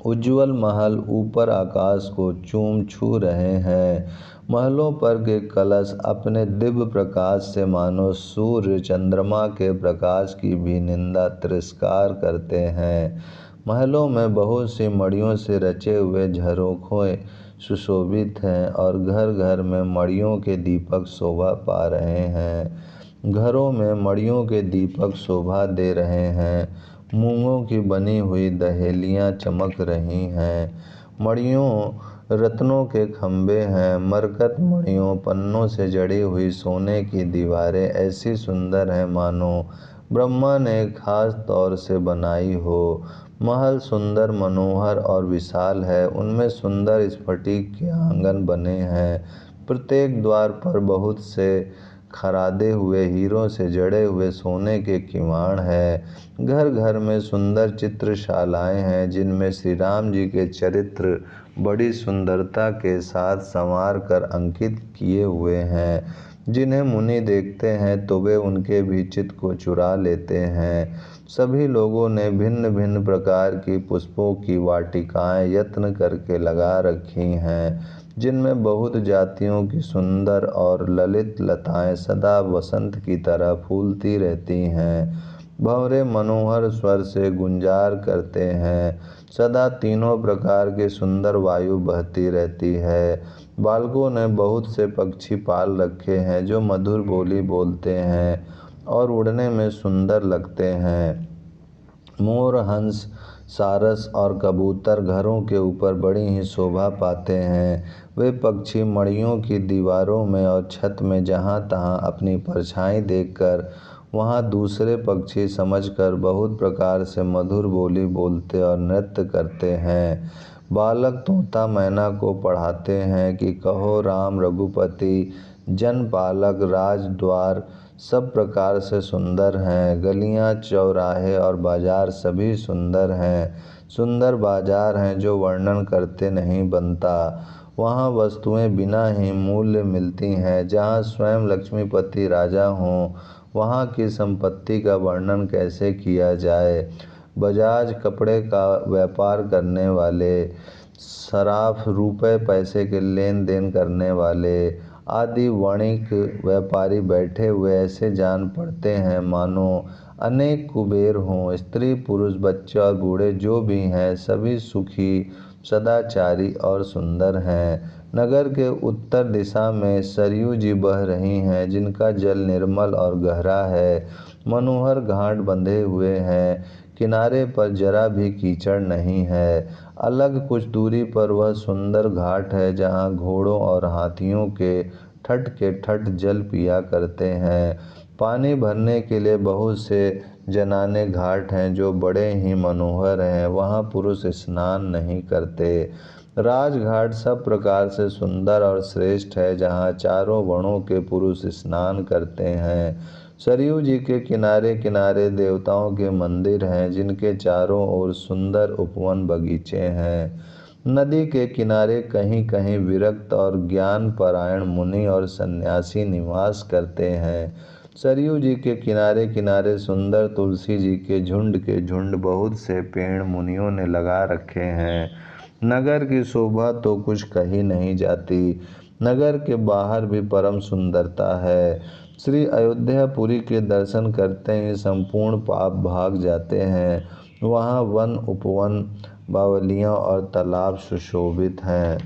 उज्ज्वल महल ऊपर आकाश को चूम छू रहे हैं। महलों पर के कलश अपने दिव्य प्रकाश से मानो सूर्य चंद्रमा के प्रकाश की भी निंदा तिरस्कार करते हैं। महलों में बहुत सी मड़ियों से रचे हुए झरोखे सुशोभित हैं और घर घर में मड़ियों के दीपक शोभा पा रहे हैं। घरों में मड़ियों के दीपक शोभा दे रहे हैं। मूंगों की बनी हुई दहेलियाँ चमक रही हैं। मड़ियों रत्नों के खंभे हैं। मरकत मणियों पन्नों से जड़ी हुई सोने की दीवारें ऐसी सुंदर हैं, मानो ब्रह्मा ने खास तौर से बनाई हो। महल सुंदर, मनोहर और विशाल है। उनमें सुंदर स्फटिक के आंगन बने हैं। प्रत्येक द्वार पर बहुत से खरादे हुए हीरों से जड़े हुए सोने के किवाड़ हैं। घर घर में सुंदर चित्रशालाएं हैं, जिनमें श्री राम जी के चरित्र बड़ी सुंदरता के साथ संवार कर अंकित किए हुए हैं। जिन्हें मुनि देखते हैं तो वे उनके भी चित्त को चुरा लेते हैं। सभी लोगों ने भिन्न भिन्न प्रकार की पुष्पों की वाटिकाएं यत्न करके लगा रखी हैं, जिनमें बहुत जातियों की सुंदर और ललित लताएं सदा वसंत की तरह फूलती रहती हैं। भंवरे मनोहर स्वर से गुंजार करते हैं। सदा तीनों प्रकार के सुंदर वायु बहती रहती है। बालकों ने बहुत से पक्षी पाल रखे हैं, जो मधुर बोली बोलते हैं और उड़ने में सुंदर लगते हैं। मोर, हंस, सारस और कबूतर घरों के ऊपर बड़ी ही शोभा पाते हैं। वे पक्षी मड़ियों की दीवारों में और छत में जहाँ तहाँ अपनी परछाई देखकर वहाँ दूसरे पक्षी समझकर बहुत प्रकार से मधुर बोली बोलते और नृत्य करते हैं। बालक तोता मैना को पढ़ाते हैं कि कहो राम रघुपति जन पालक राजद्वार सब प्रकार से सुंदर हैं। गलियां, चौराहे और बाजार सभी सुंदर हैं। सुंदर बाजार हैं जो वर्णन करते नहीं बनता। वहाँ वस्तुएं बिना ही मूल्य मिलती हैं। जहाँ स्वयं लक्ष्मीपति राजा हों, वहाँ की संपत्ति का वर्णन कैसे किया जाए। बजाज कपड़े का व्यापार करने वाले, सराफ रुपए पैसे के लेन देन करने वाले आदि वणिक व्यापारी बैठे हुए ऐसे जान पड़ते हैं मानो अनेक कुबेर हों। स्त्री पुरुष बच्चे और बूढ़े जो भी हैं सभी सुखी, सदाचारी और सुंदर हैं। नगर के उत्तर दिशा में सरयू जी बह रही हैं, जिनका जल निर्मल और गहरा है। मनोहर घाट बंधे हुए हैं। किनारे पर जरा भी कीचड़ नहीं है। अलग कुछ दूरी पर वह सुंदर घाट है, जहाँ घोड़ों और हाथियों के ठट जल पिया करते हैं। पानी भरने के लिए बहुत से जनाने घाट हैं, जो बड़े ही मनोहर हैं। वहाँ पुरुष स्नान नहीं करते। राजघाट सब प्रकार से सुंदर और श्रेष्ठ है, जहाँ चारों वर्णों के पुरुष स्नान करते हैं। सरयू जी के किनारे किनारे देवताओं के मंदिर हैं, जिनके चारों ओर सुंदर उपवन बगीचे हैं। नदी के किनारे कहीं कहीं विरक्त और ज्ञान परायण मुनि और सन्यासी निवास करते हैं। सरयू जी के किनारे किनारे सुंदर तुलसी जी के झुंड बहुत से पेड़ मुनियों ने लगा रखे हैं। नगर की शोभा तो कुछ कही नहीं जाती। नगर के बाहर भी परम सुंदरता है। श्री अयोध्यापुरी के दर्शन करते ही संपूर्ण पाप भाग जाते हैं। वहाँ वन, उपवन, बावलियाँ और तालाब सुशोभित हैं।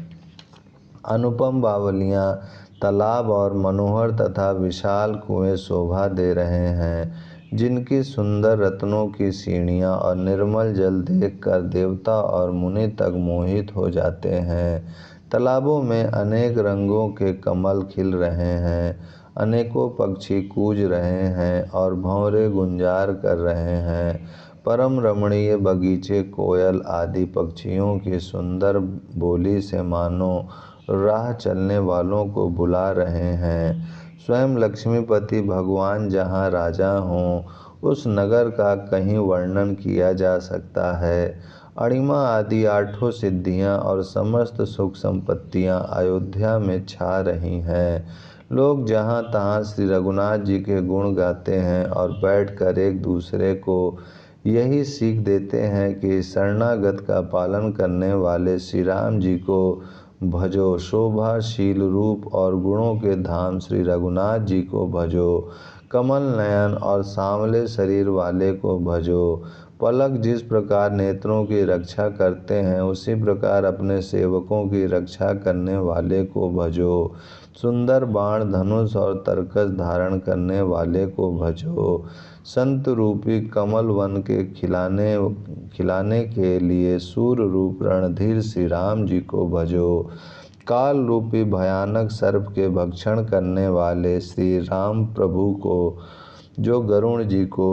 अनुपम बावलियाँ, तालाब और मनोहर तथा विशाल कुएं शोभा दे रहे हैं, जिनकी सुंदर रत्नों की सीढ़ियाँ और निर्मल जल देखकर देवता और मुनि तक मोहित हो जाते हैं। तालाबों में अनेक रंगों के कमल खिल रहे हैं। अनेकों पक्षी कूज रहे हैं और भंवरे गुंजार कर रहे हैं। परम रमणीय बगीचे कोयल आदि पक्षियों की सुंदर बोली से मानो राह चलने वालों को बुला रहे हैं। स्वयं लक्ष्मीपति भगवान जहाँ राजा हों, उस नगर का कहीं वर्णन किया जा सकता है। अणिमा आदि आठों सिद्धियाँ और समस्त सुख संपत्तियाँ अयोध्या में छा रही हैं। लोग जहाँ तहाँ श्री रघुनाथ जी के गुण गाते हैं और बैठकर एक दूसरे को यही सीख देते हैं कि शरणागत का पालन करने वाले श्री राम जी को भजो। शोभाशील रूप और गुणों के धाम श्री रघुनाथ जी को भजो। कमल नयन और सांवले शरीर वाले को भजो। पलक जिस प्रकार नेत्रों की रक्षा करते हैं, उसी प्रकार अपने सेवकों की रक्षा करने वाले को भजो। सुंदर बाण, धनुष और तरकस धारण करने वाले को भजो। संत रूपी कमल वन के खिलाने के लिए सूर्य रूप रणधीर श्री राम जी को भजो। काल रूपी भयानक सर्प के भक्षण करने वाले श्री राम प्रभु को जो गरुण जी को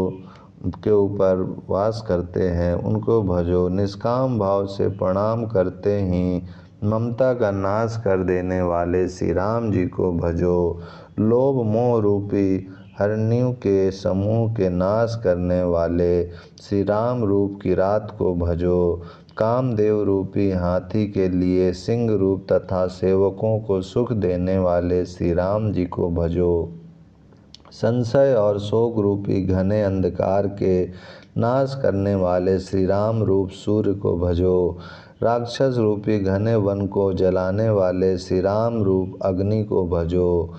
के ऊपर वास करते हैं उनको भजो। निष्काम भाव से प्रणाम करते ही ममता का नाश कर देने वाले श्री राम जी को भजो। लोभ मोह रूपी हरनियों के समूह के नाश करने वाले श्री राम रूप की रात को भजो। कामदेव रूपी हाथी के लिए सिंह रूप तथा सेवकों को सुख देने वाले श्री राम जी को भजो। संशय और शोक रूपी घने अंधकार के नाश करने वाले श्री राम रूप सूर्य को भजो। राक्षस रूपी घने वन को जलाने वाले श्री राम रूप अग्नि को भजो।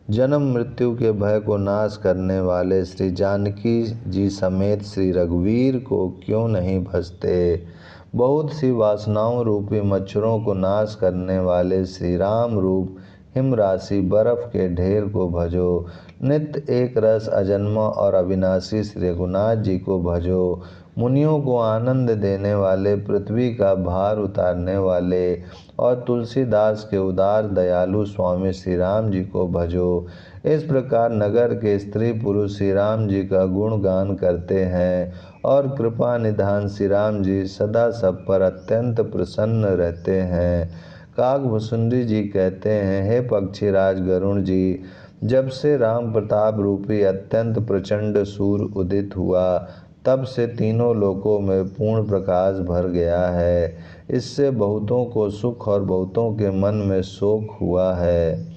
जन्म मृत्यु के भय को नाश करने वाले श्री जानकी जी समेत श्री रघुवीर को क्यों नहीं भजते। बहुत सी वासनाओं रूपी मच्छरों को नाश करने वाले श्री राम रूप हिम राशि बर्फ के ढेर को भजो। नित्य एक रस अजन्मा और अविनाशी श्री रघुनाथ जी को भजो। मुनियों को आनंद देने वाले, पृथ्वी का भार उतारने वाले और तुलसीदास के उदार दयालु स्वामी श्री राम जी को भजो। इस प्रकार नगर के स्त्री पुरुष श्री राम जी का गुणगान करते हैं और कृपा निधान श्री राम जी सदा सब पर अत्यंत प्रसन्न रहते हैं। काकभुसुंडी जी कहते हैं, हे पक्षीराज गरुण जी, जब से राम प्रताप रूपी अत्यंत प्रचंड सूर्य उदित हुआ तब से तीनों लोकों में पूर्ण प्रकाश भर गया है। इससे बहुतों को सुख और बहुतों के मन में शोक हुआ है।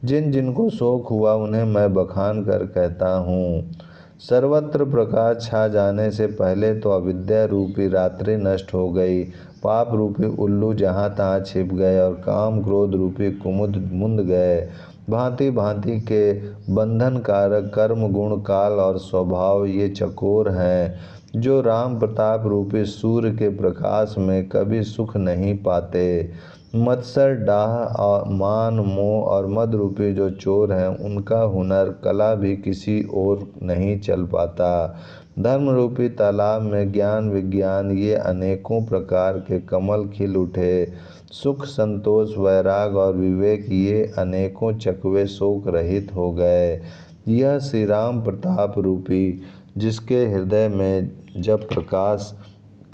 जिन जिनको शोक हुआ उन्हें मैं बखान कर कहता हूँ। सर्वत्र प्रकाश छा जाने से पहले तो अविद्या रूपी रात्रि नष्ट हो गई, पाप रूपी उल्लू जहाँ तहाँ छिप गए और काम क्रोध रूपी कुमुद मुंद गए। भांति भांति के बंधन कारक कर्म गुण काल और स्वभाव ये चकोर हैं जो राम प्रताप रूपी सूर्य के प्रकाश में कभी सुख नहीं पाते। मत्सर डाह मान मोह और मद रूपी जो चोर हैं उनका हुनर कला भी किसी और नहीं चल पाता। धर्म रूपी तालाब में ज्ञान विज्ञान ये अनेकों प्रकार के कमल खिल उठे। सुख संतोष वैराग और विवेक ये अनेकों चकवे शोक रहित हो गए। यह श्री राम प्रताप रूपी जिसके हृदय में जब प्रकाश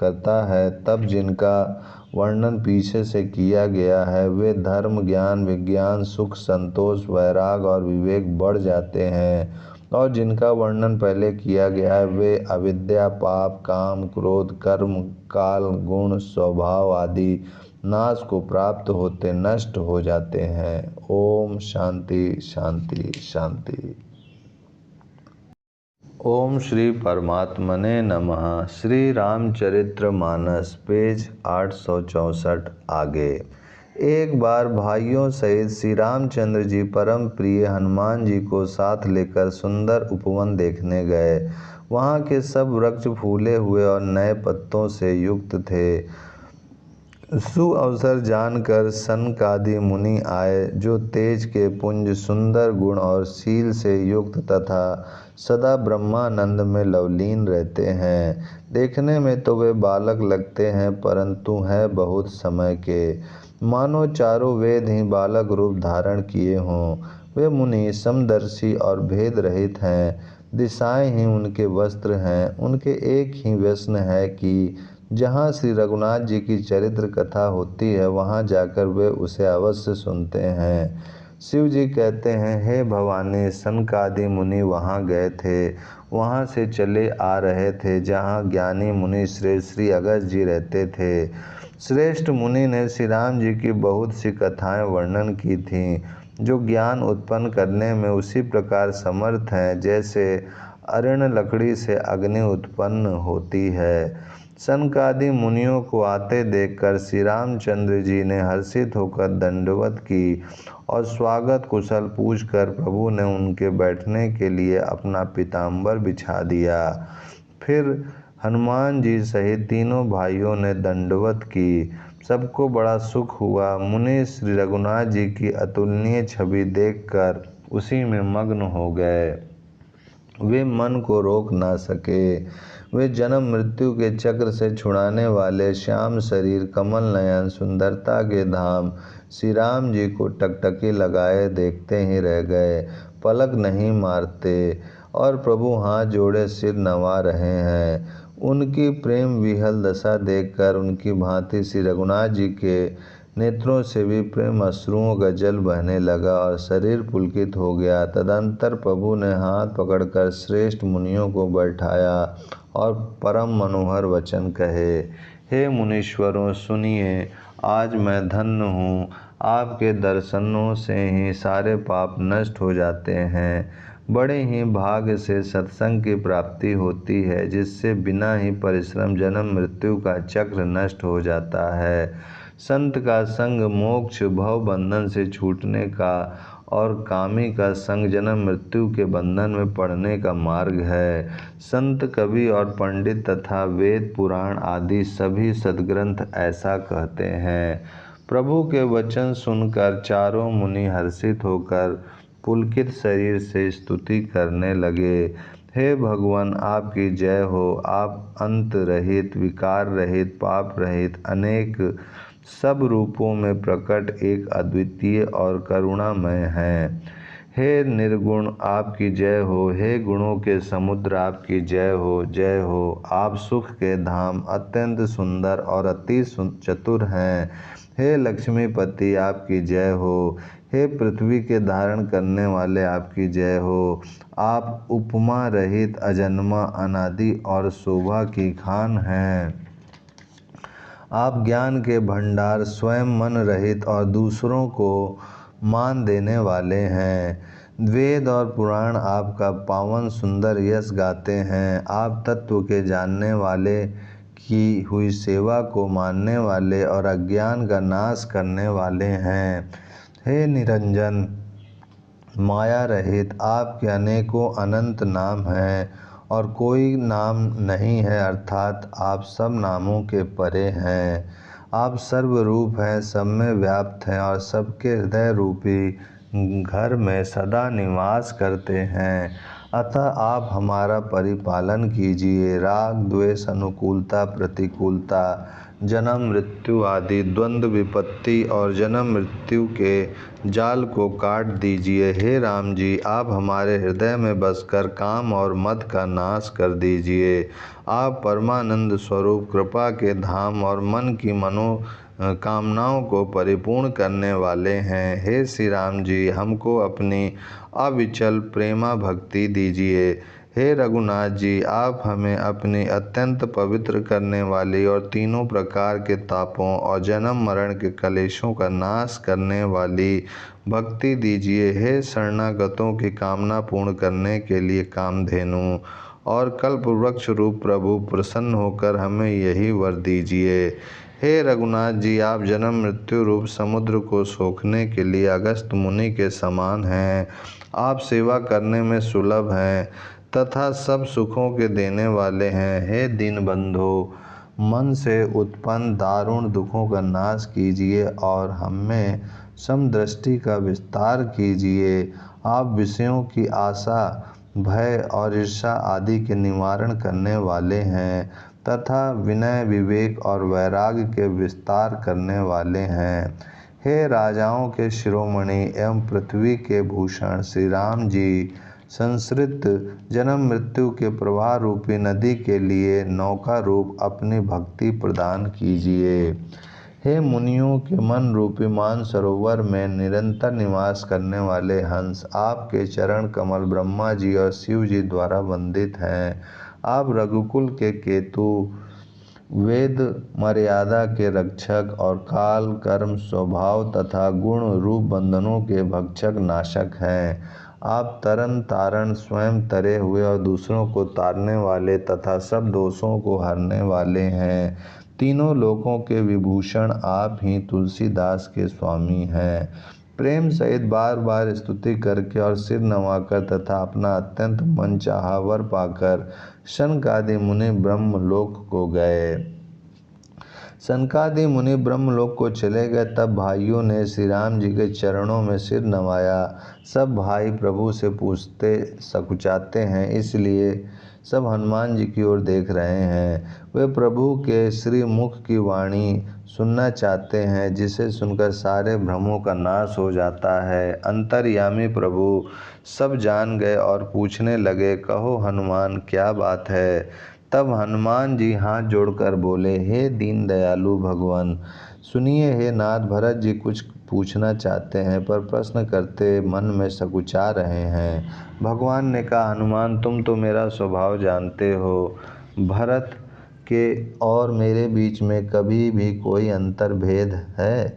करता है तब जिनका वर्णन पीछे से किया गया है वे धर्म ज्ञान विज्ञान सुख संतोष वैराग और विवेक बढ़ जाते हैं, और जिनका वर्णन पहले किया गया है वे अविद्या पाप काम क्रोध कर्म काल गुण स्वभाव आदि नाश को प्राप्त होते नष्ट हो जाते हैं। ओम शांति शांति शांति। ओम श्री परमात्मने नमः। श्री रामचरित्र मानस पेज 864 आगे। एक बार भाइयों सहित श्री रामचंद्र जी परम प्रिय हनुमान जी को साथ लेकर सुंदर उपवन देखने गए। वहाँ के सब वृक्ष फूले हुए और नए पत्तों से युक्त थे। सुअवसर जानकर सनकादि मुनि आए जो तेज के पुंज सुंदर गुण और शील से युक्त तथा सदा ब्रह्मानंद में लवलीन रहते हैं। देखने में तो वे बालक लगते हैं परंतु हैं बहुत समय के, मानो चारों वेद ही बालक रूप धारण किए हों। वे मुनि समदर्शी और भेद रहित हैं, दिशाएं ही उनके वस्त्र हैं। उनके एक ही व्यसन है कि जहाँ श्री रघुनाथ जी की चरित्र कथा होती है वहाँ जाकर वे उसे अवश्य सुनते हैं। शिव जी कहते हैं, हे भवानी, सनकादि मुनि वहाँ गए थे, वहाँ से चले आ रहे थे जहाँ ज्ञानी मुनि श्रेष्ठ श्री अगस्त्य जी रहते थे। श्रेष्ठ मुनि ने श्री राम जी की बहुत सी कथाएं वर्णन की थीं जो ज्ञान उत्पन्न करने में उसी प्रकार समर्थ हैं जैसे अरण लकड़ी से अग्नि उत्पन्न होती है। सनकादि मुनियों को आते देखकर श्री रामचंद्र जी ने हर्षित होकर दंडवत की और स्वागत कुशल पूछकर प्रभु ने उनके बैठने के लिए अपना पीताम्बर बिछा दिया। फिर हनुमान जी सहित तीनों भाइयों ने दंडवत की। सबको बड़ा सुख हुआ। मुनि श्री रघुनाथ जी की अतुलनीय छवि देखकर उसी में मग्न हो गए। वे मन को रोक ना सके। वे जन्म मृत्यु के चक्र से छुड़ाने वाले श्याम शरीर कमल नयन सुंदरता के धाम श्री राम जी को टकटकी लगाए देखते ही रह गए, पलक नहीं मारते और प्रभु हाथ जोड़े सिर नवा रहे हैं। उनकी प्रेम विहल दशा देखकर उनकी भांति श्री रघुनाथ जी के नेत्रों से भी प्रेम अश्रुओं का जल बहने लगा और शरीर पुलकित हो गया। तदंतर प्रभु ने हाथ पकड़कर श्रेष्ठ मुनियों को बैठाया और परम मनोहर वचन कहे। हे मुनीश्वरों, सुनिए, आज मैं धन्य हूँ। आपके दर्शनों से ही सारे पाप नष्ट हो जाते हैं। बड़े ही भाग्य से सत्संग की प्राप्ति होती है, जिससे बिना ही परिश्रम जन्म मृत्यु का चक्र नष्ट हो जाता है। संत का संग मोक्ष भव बंधन से छूटने का और कामी का संग जन्म मृत्यु के बंधन में पड़ने का मार्ग है। संत, कवि और पंडित तथा वेद पुराण आदि सभी सद्ग्रंथ ऐसा कहते हैं। प्रभु के वचन सुनकर चारों मुनि हर्षित होकर पुलकित शरीर से स्तुति करने लगे। हे भगवान, आपकी जय हो। आप अंत रहित, विकार रहित, पाप रहित, अनेक सब रूपों में प्रकट एक अद्वितीय और करुणामय हैं। हे निर्गुण, आपकी जय हो। हे गुणों के समुद्र, आपकी जय हो, जय हो। आप सुख के धाम, अत्यंत सुंदर और अति चतुर हैं। हे लक्ष्मीपति, आपकी जय हो। हे पृथ्वी के धारण करने वाले, आपकी जय हो। आप उपमा रहित, अजन्मा, अनादि और शोभा की खान हैं। आप ज्ञान के भंडार, स्वयं मन रहित और दूसरों को मान देने वाले हैं। वेद और पुराण आपका पावन सुंदर यश गाते हैं। आप तत्व के जानने वाले, की हुई सेवा को मानने वाले और अज्ञान का नाश करने वाले हैं। हे निरंजन, माया रहित, आपके अनेकों अनंत नाम हैं और कोई नाम नहीं है, अर्थात आप सब नामों के परे हैं। आप सर्वरूप हैं, सब में व्याप्त हैं और सबके हृदय रूपी घर में सदा निवास करते हैं। अतः आप हमारा परिपालन कीजिए। राग, द्वेष, अनुकूलता, प्रतिकूलता, जन्म मृत्यु आदि द्वंद्व, विपत्ति और जन्म मृत्यु के जाल को काट दीजिए। हे राम जी, आप हमारे हृदय में बसकर काम और मद का नाश कर दीजिए। आप परमानंद स्वरूप, कृपा के धाम और मन की कामनाओं को परिपूर्ण करने वाले हैं। हे श्री राम जी, हमको अपनी अविचल प्रेमा भक्ति दीजिए। हे रघुनाथ जी, आप हमें अपनी अत्यंत पवित्र करने वाली और तीनों प्रकार के तापों और जन्म मरण के कलेशों का नाश करने वाली भक्ति दीजिए। हे शरणागतों की कामना पूर्ण करने के लिए कामधेनु और कल्प वृक्ष रूप प्रभु, प्रसन्न होकर हमें यही वर दीजिए। हे रघुनाथ जी, आप जन्म मृत्यु रूप समुद्र को सोखने के लिए अगस्त मुनि के समान हैं। आप सेवा करने में सुलभ हैं तथा सब सुखों के देने वाले हैं। हे दीनबंधो, मन से उत्पन्न दारुण दुखों का नाश कीजिए और हमें समदृष्टि का विस्तार कीजिए। आप विषयों की आशा, भय और ईर्ष्या आदि के निवारण करने वाले हैं तथा विनय, विवेक और वैराग्य के विस्तार करने वाले हैं। हे राजाओं के शिरोमणि एवं पृथ्वी के भूषण श्री राम जी, संसृत जन्म मृत्यु के प्रवाह रूपी नदी के लिए नौका रूप अपनी भक्ति प्रदान कीजिए। हे मुनियों के मन रूपी मान सरोवर में निरंतर निवास करने वाले हंस, आपके चरण कमल ब्रह्मा जी और शिव जी द्वारा वंदित हैं। आप रघुकुल के केतु, वेद मर्यादा के रक्षक और काल, कर्म, स्वभाव तथा गुण रूप बंधनों के भक्षक नाशक हैं। आप तरन तारण, स्वयं तरे हुए और दूसरों को तारने वाले तथा सब दोषों को हरने वाले हैं। तीनों लोकों के विभूषण आप ही तुलसीदास के स्वामी हैं। प्रेम सहित बार बार स्तुति करके और सिर नवाकर तथा अपना अत्यंत मनचाहा वर पाकर शनकादि मुनि ब्रह्मलोक को गए। सनकादि मुनि ब्रह्मलोक को चले गए। तब भाइयों ने श्री राम जी के चरणों में सिर नवाया। सब भाई प्रभु से पूछते सकुचाते हैं, इसलिए सब हनुमान जी की ओर देख रहे हैं। वे प्रभु के श्री मुख की वाणी सुनना चाहते हैं, जिसे सुनकर सारे भ्रमों का नाश हो जाता है। अंतर्यामी प्रभु सब जान गए और पूछने लगे, कहो हनुमान, क्या बात है। तब हनुमान जी हाथ जोड़कर बोले, हे दीन दयालु भगवान, सुनिए। हे नाथ, भरत जी कुछ पूछना चाहते हैं, पर प्रश्न करते मन में सकुचा रहे हैं। भगवान ने कहा, हनुमान, तुम तो मेरा स्वभाव जानते हो। भरत के और मेरे बीच में कभी भी कोई अंतर भेद है।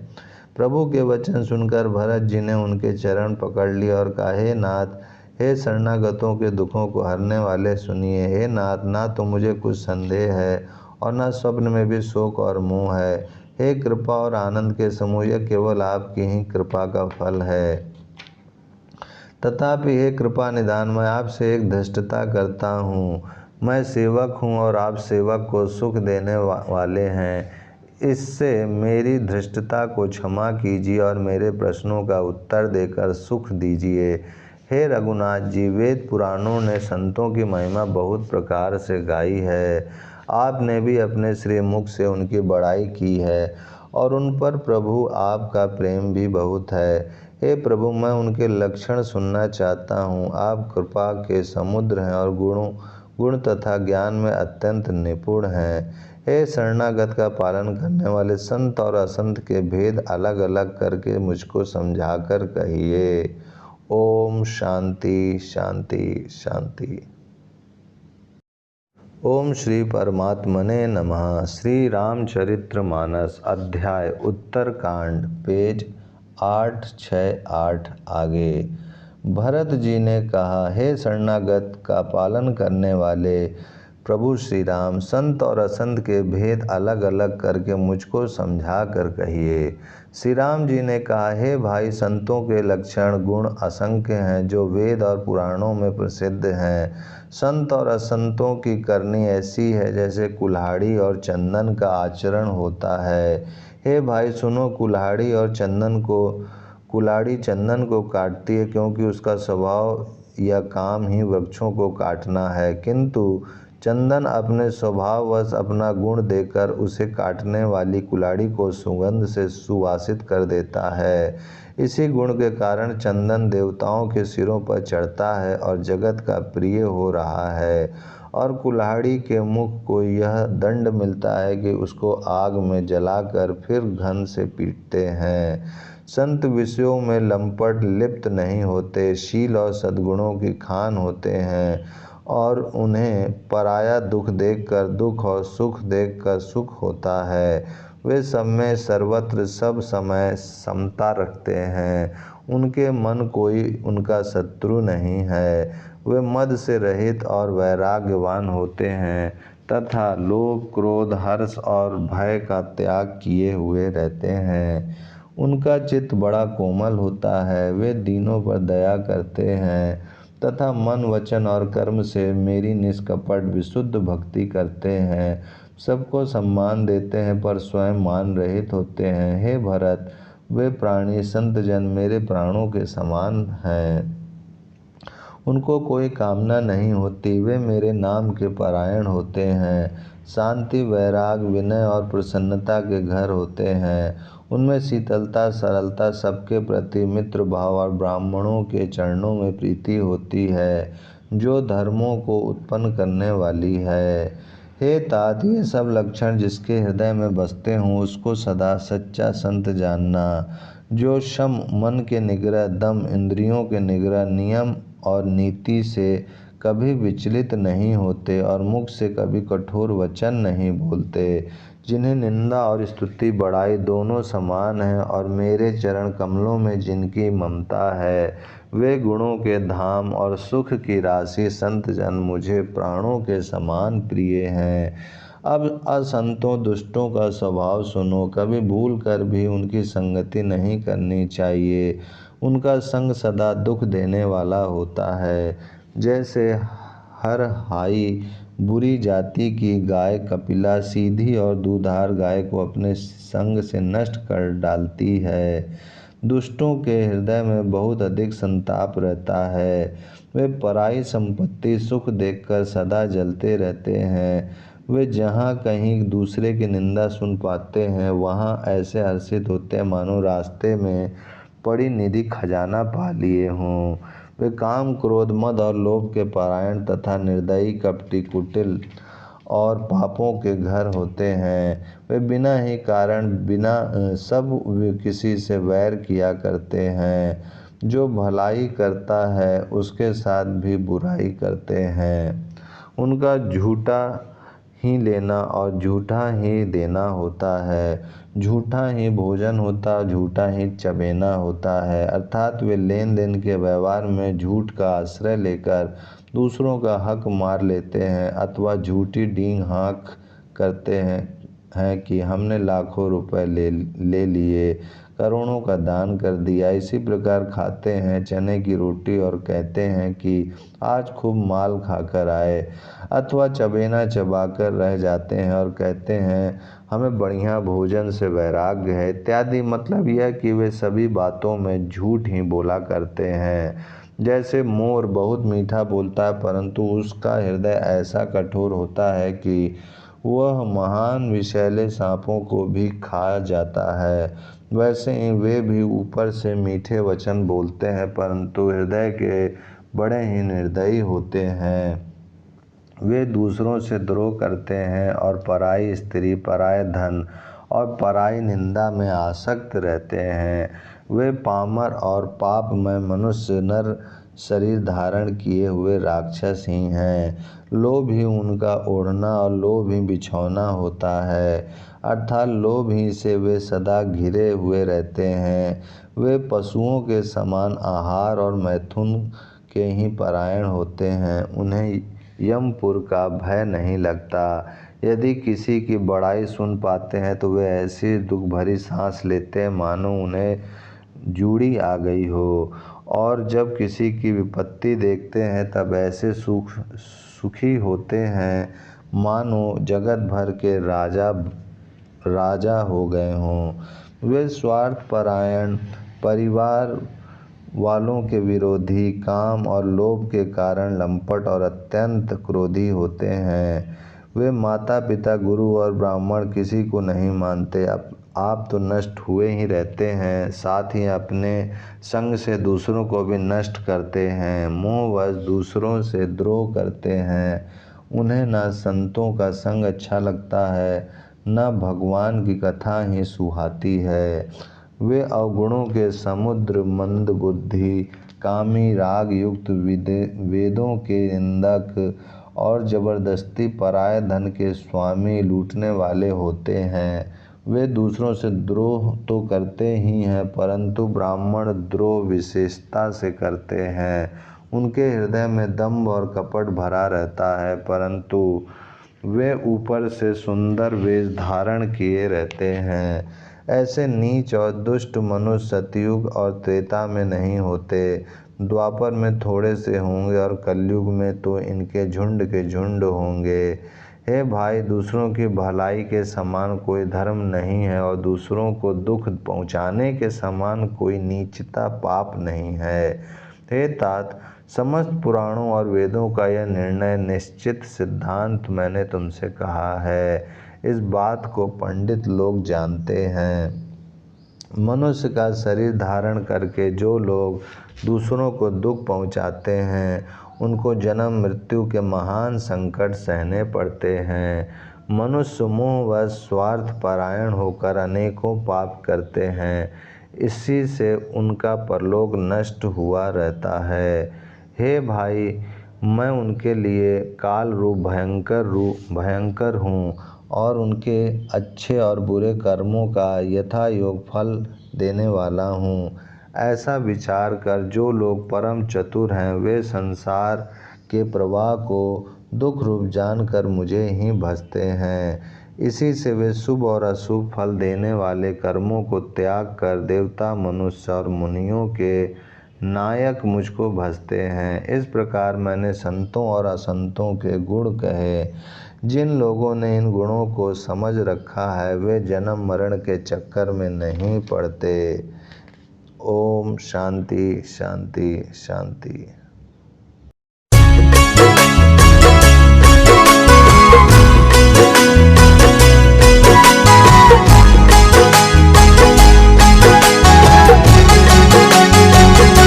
प्रभु के वचन सुनकर भरत जी ने उनके चरण पकड़ लिए और कहा, हे नाथ, हे शरणागतों के दुखों को हरने वाले, सुनिए। हे नाथ, ना तो मुझे कुछ संदेह है और न स्वप्न में भी शोक और मोह है। हे कृपा और आनंद के समूह, यह केवल आपकी ही कृपा का फल है। तथापि हे कृपा निधान, मैं आपसे एक धृष्टता करता हूँ। मैं सेवक हूँ और आप सेवक को सुख देने वाले हैं। इससे मेरी धृष्टता को क्षमा कीजिए और मेरे प्रश्नों का उत्तर देकर सुख दीजिए। हे रघुनाथ जी, वेद पुराणों ने संतों की महिमा बहुत प्रकार से गाई है। आपने भी अपने श्री मुख से उनकी बड़ाई की है और उन पर प्रभु आपका प्रेम भी बहुत है। हे प्रभु, मैं उनके लक्षण सुनना चाहता हूँ। आप कृपा के समुद्र हैं और गुण तथा ज्ञान में अत्यंत निपुण हैं। हे शरणागत का पालन करने वाले, संत और असंत के भेद अलग अलग करके मुझको समझाकर कहिए। ओम शांति शांति शांति। ओम श्री परमात्मने नमः। श्री रामचरितमानस अध्याय उत्तरकांड, पेज 868 आगे। भरत जी ने कहा, हे शरणागत का पालन करने वाले प्रभु श्री राम, संत और असंत के भेद अलग अलग करके मुझको समझा कर कहिए। श्री राम जी ने कहा, हे भाई, संतों के लक्षण गुण असंख्य हैं, जो वेद और पुराणों में प्रसिद्ध हैं। संत और असंतों की करनी ऐसी है जैसे कुल्हाड़ी और चंदन का आचरण होता है। हे भाई सुनो, कुल्हाड़ी चंदन को काटती है, क्योंकि उसका स्वभाव या काम ही वृक्षों को काटना है, किंतु चंदन अपने स्वभाववश अपना गुण देकर उसे काटने वाली कुल्हाड़ी को सुगंध से सुवासित कर देता है। इसी गुण के कारण चंदन देवताओं के सिरों पर चढ़ता है और जगत का प्रिय हो रहा है, और कुल्हाड़ी के मुख को यह दंड मिलता है कि उसको आग में जलाकर फिर घन से पीटते हैं। संत विषयों में लंपट लिप्त नहीं होते, शील और सद्गुणों की खान होते हैं, और उन्हें पराया दुख देखकर दुख और सुख देखकर सुख होता है। वे सब में सर्वत्र सब समय समता रखते हैं। उनके मन कोई उनका शत्रु नहीं है। वे मद से रहित और वैराग्यवान होते हैं तथा लोभ, क्रोध, हर्ष और भय का त्याग किए हुए रहते हैं। उनका चित्त बड़ा कोमल होता है। वे दीनों पर दया करते हैं तथा मन, वचन और कर्म से मेरी निष्कपट विशुद्ध भक्ति करते हैं। सबको सम्मान देते हैं पर स्वयं मान रहित होते हैं। हे भरत, वे प्राणी संत जन मेरे प्राणों के समान हैं। उनको कोई कामना नहीं होती। वे मेरे नाम के परायण होते हैं। शांति, वैराग, विनय और प्रसन्नता के घर होते हैं। उनमें शीतलता, सरलता, सबके प्रति मित्र भाव और ब्राह्मणों के चरणों में प्रीति होती है, जो धर्मों को उत्पन्न करने वाली है। हे तात, ये सब लक्षण जिसके हृदय में बसते हों, उसको सदा सच्चा संत जानना, जो शम, मन के निग्रह, दम, इंद्रियों के निग्रह, नियम और नीति से कभी विचलित नहीं होते और मुख से कभी कठोर वचन नहीं बोलते, जिन्हें निंदा और स्तुति बड़ाई दोनों समान है, और मेरे चरण कमलों में जिनकी ममता है, वे गुणों के धाम और सुख की राशि संत जन मुझे प्राणों के समान प्रिय हैं। अब असंतों, दुष्टों का स्वभाव सुनो। कभी भूल कर भी उनकी संगति नहीं करनी चाहिए। उनका संग सदा दुख देने वाला होता है। जैसे हर हाई बुरी जाति की गाय कपिला सीधी और दूधार गाय को अपने संग से नष्ट कर डालती है, दुष्टों के हृदय में बहुत अधिक संताप रहता है। वे पराई संपत्ति सुख देखकर सदा जलते रहते हैं। वे जहाँ कहीं दूसरे की निंदा सुन पाते हैं वहाँ ऐसे हर्षित होते हैं मानो रास्ते में पड़ी निधि खजाना पा लिए हों। वे काम, क्रोध, मद और लोभ के परायण तथा निर्दयी, कपटी, कुटिल और पापों के घर होते हैं। वे बिना ही कारण सब किसी से वैर किया करते हैं। जो भलाई करता है उसके साथ भी बुराई करते हैं। उनका झूठा ही लेना और झूठा ही देना होता है। झूठा ही भोजन होता है, झूठा ही चबेना होता है। अर्थात वे लेन देन के व्यवहार में झूठ का आश्रय लेकर दूसरों का हक मार लेते हैं अथवा झूठी डींग हाँक करते हैं कि हमने लाखों रुपए ले लिए, करोड़ों का दान कर दिया। इसी प्रकार खाते हैं चने की रोटी और कहते हैं कि आज खूब माल खाकर आए, अथवा चबेना चबाकर रह जाते हैं और कहते हैं हमें बढ़िया भोजन से वैराग्य है इत्यादि। मतलब यह कि वे सभी बातों में झूठ ही बोला करते हैं। जैसे मोर बहुत मीठा बोलता है परंतु उसका हृदय ऐसा कठोर होता है कि वह महान विषैले सांपों को भी खा जाता है, वैसे ही वे भी ऊपर से मीठे वचन बोलते हैं परंतु हृदय के बड़े ही निर्दयी होते हैं। वे दूसरों से द्रोह करते हैं और पराई स्त्री, पराये धन और पराई निंदा में आसक्त रहते हैं। वे पामर और पापमय मनुष्य नर शरीर धारण किए हुए राक्षस ही हैं। लोभ ही उनका ओढ़ना और लोभ ही बिछौना होता है, अर्थात लोभ ही से वे सदा घिरे हुए रहते हैं। वे पशुओं के समान आहार और मैथुन के ही परायण होते हैं। उन्हें यमपुर का भय नहीं लगता। यदि किसी की बड़ाई सुन पाते हैं तो वे ऐसी दुख भरी सांस लेते हैं मानो उन्हें जूड़ी आ गई हो, और जब किसी की विपत्ति देखते हैं तब ऐसे सुखी होते हैं मानो जगत भर के राजा हो गए हों। वे स्वार्थपरायण, परिवार वालों के विरोधी, काम और लोभ के कारण लंपट और अत्यंत क्रोधी होते हैं। वे माता पिता, गुरु और ब्राह्मण किसी को नहीं मानते। आप तो नष्ट हुए ही रहते हैं, साथ ही अपने संग से दूसरों को भी नष्ट करते हैं। मोहवश दूसरों से द्रोह करते हैं। उन्हें न संतों का संग अच्छा लगता है, न भगवान की कथा ही सुहाती है। वे अवगुणों के समुद्र, मंद बुद्धि, कामी, राग युक्त, वेदों के निंदक और जबरदस्ती पराये धन के स्वामी, लूटने वाले होते हैं। वे दूसरों से द्रोह तो करते ही हैं परंतु ब्राह्मण द्रोह विशेषता से करते हैं। उनके हृदय में दंभ और कपट भरा रहता है परंतु वे ऊपर से सुंदर वेश धारण किए रहते हैं। ऐसे नीच और दुष्ट मनुष्य सतयुग और त्रेता में नहीं होते, द्वापर में थोड़े से होंगे और कलयुग में तो इनके झुंड के झुंड होंगे। हे भाई, दूसरों की भलाई के समान कोई धर्म नहीं है और दूसरों को दुख पहुँचाने के समान कोई नीचता पाप नहीं है। हे तात, समस्त पुराणों और वेदों का यह निर्णय निश्चित सिद्धांत मैंने तुमसे कहा है। इस बात को पंडित लोग जानते हैं। मनुष्य का शरीर धारण करके जो लोग दूसरों को दुख पहुंचाते हैं उनको जन्म मृत्यु के महान संकट सहने पड़ते हैं। मनुष्य मोहवश स्वार्थ परायण होकर अनेकों पाप करते हैं, इसी से उनका परलोक नष्ट हुआ रहता है। हे भाई, मैं उनके लिए काल रूप भयंकर हूँ और उनके अच्छे और बुरे कर्मों का यथा योग फल देने वाला हूँ। ऐसा विचार कर जो लोग परम चतुर हैं वे संसार के प्रवाह को दुख रूप जानकर मुझे ही भजते हैं। इसी से वे शुभ और अशुभ फल देने वाले कर्मों को त्याग कर देवता, मनुष्य और मुनियों के नायक मुझको भजते हैं। इस प्रकार मैंने संतों और असंतों के गुण कहे। जिन लोगों ने इन गुणों को समझ रखा है वे जन्म मरण के चक्कर में नहीं पड़ते ओम शांति शांति शांति।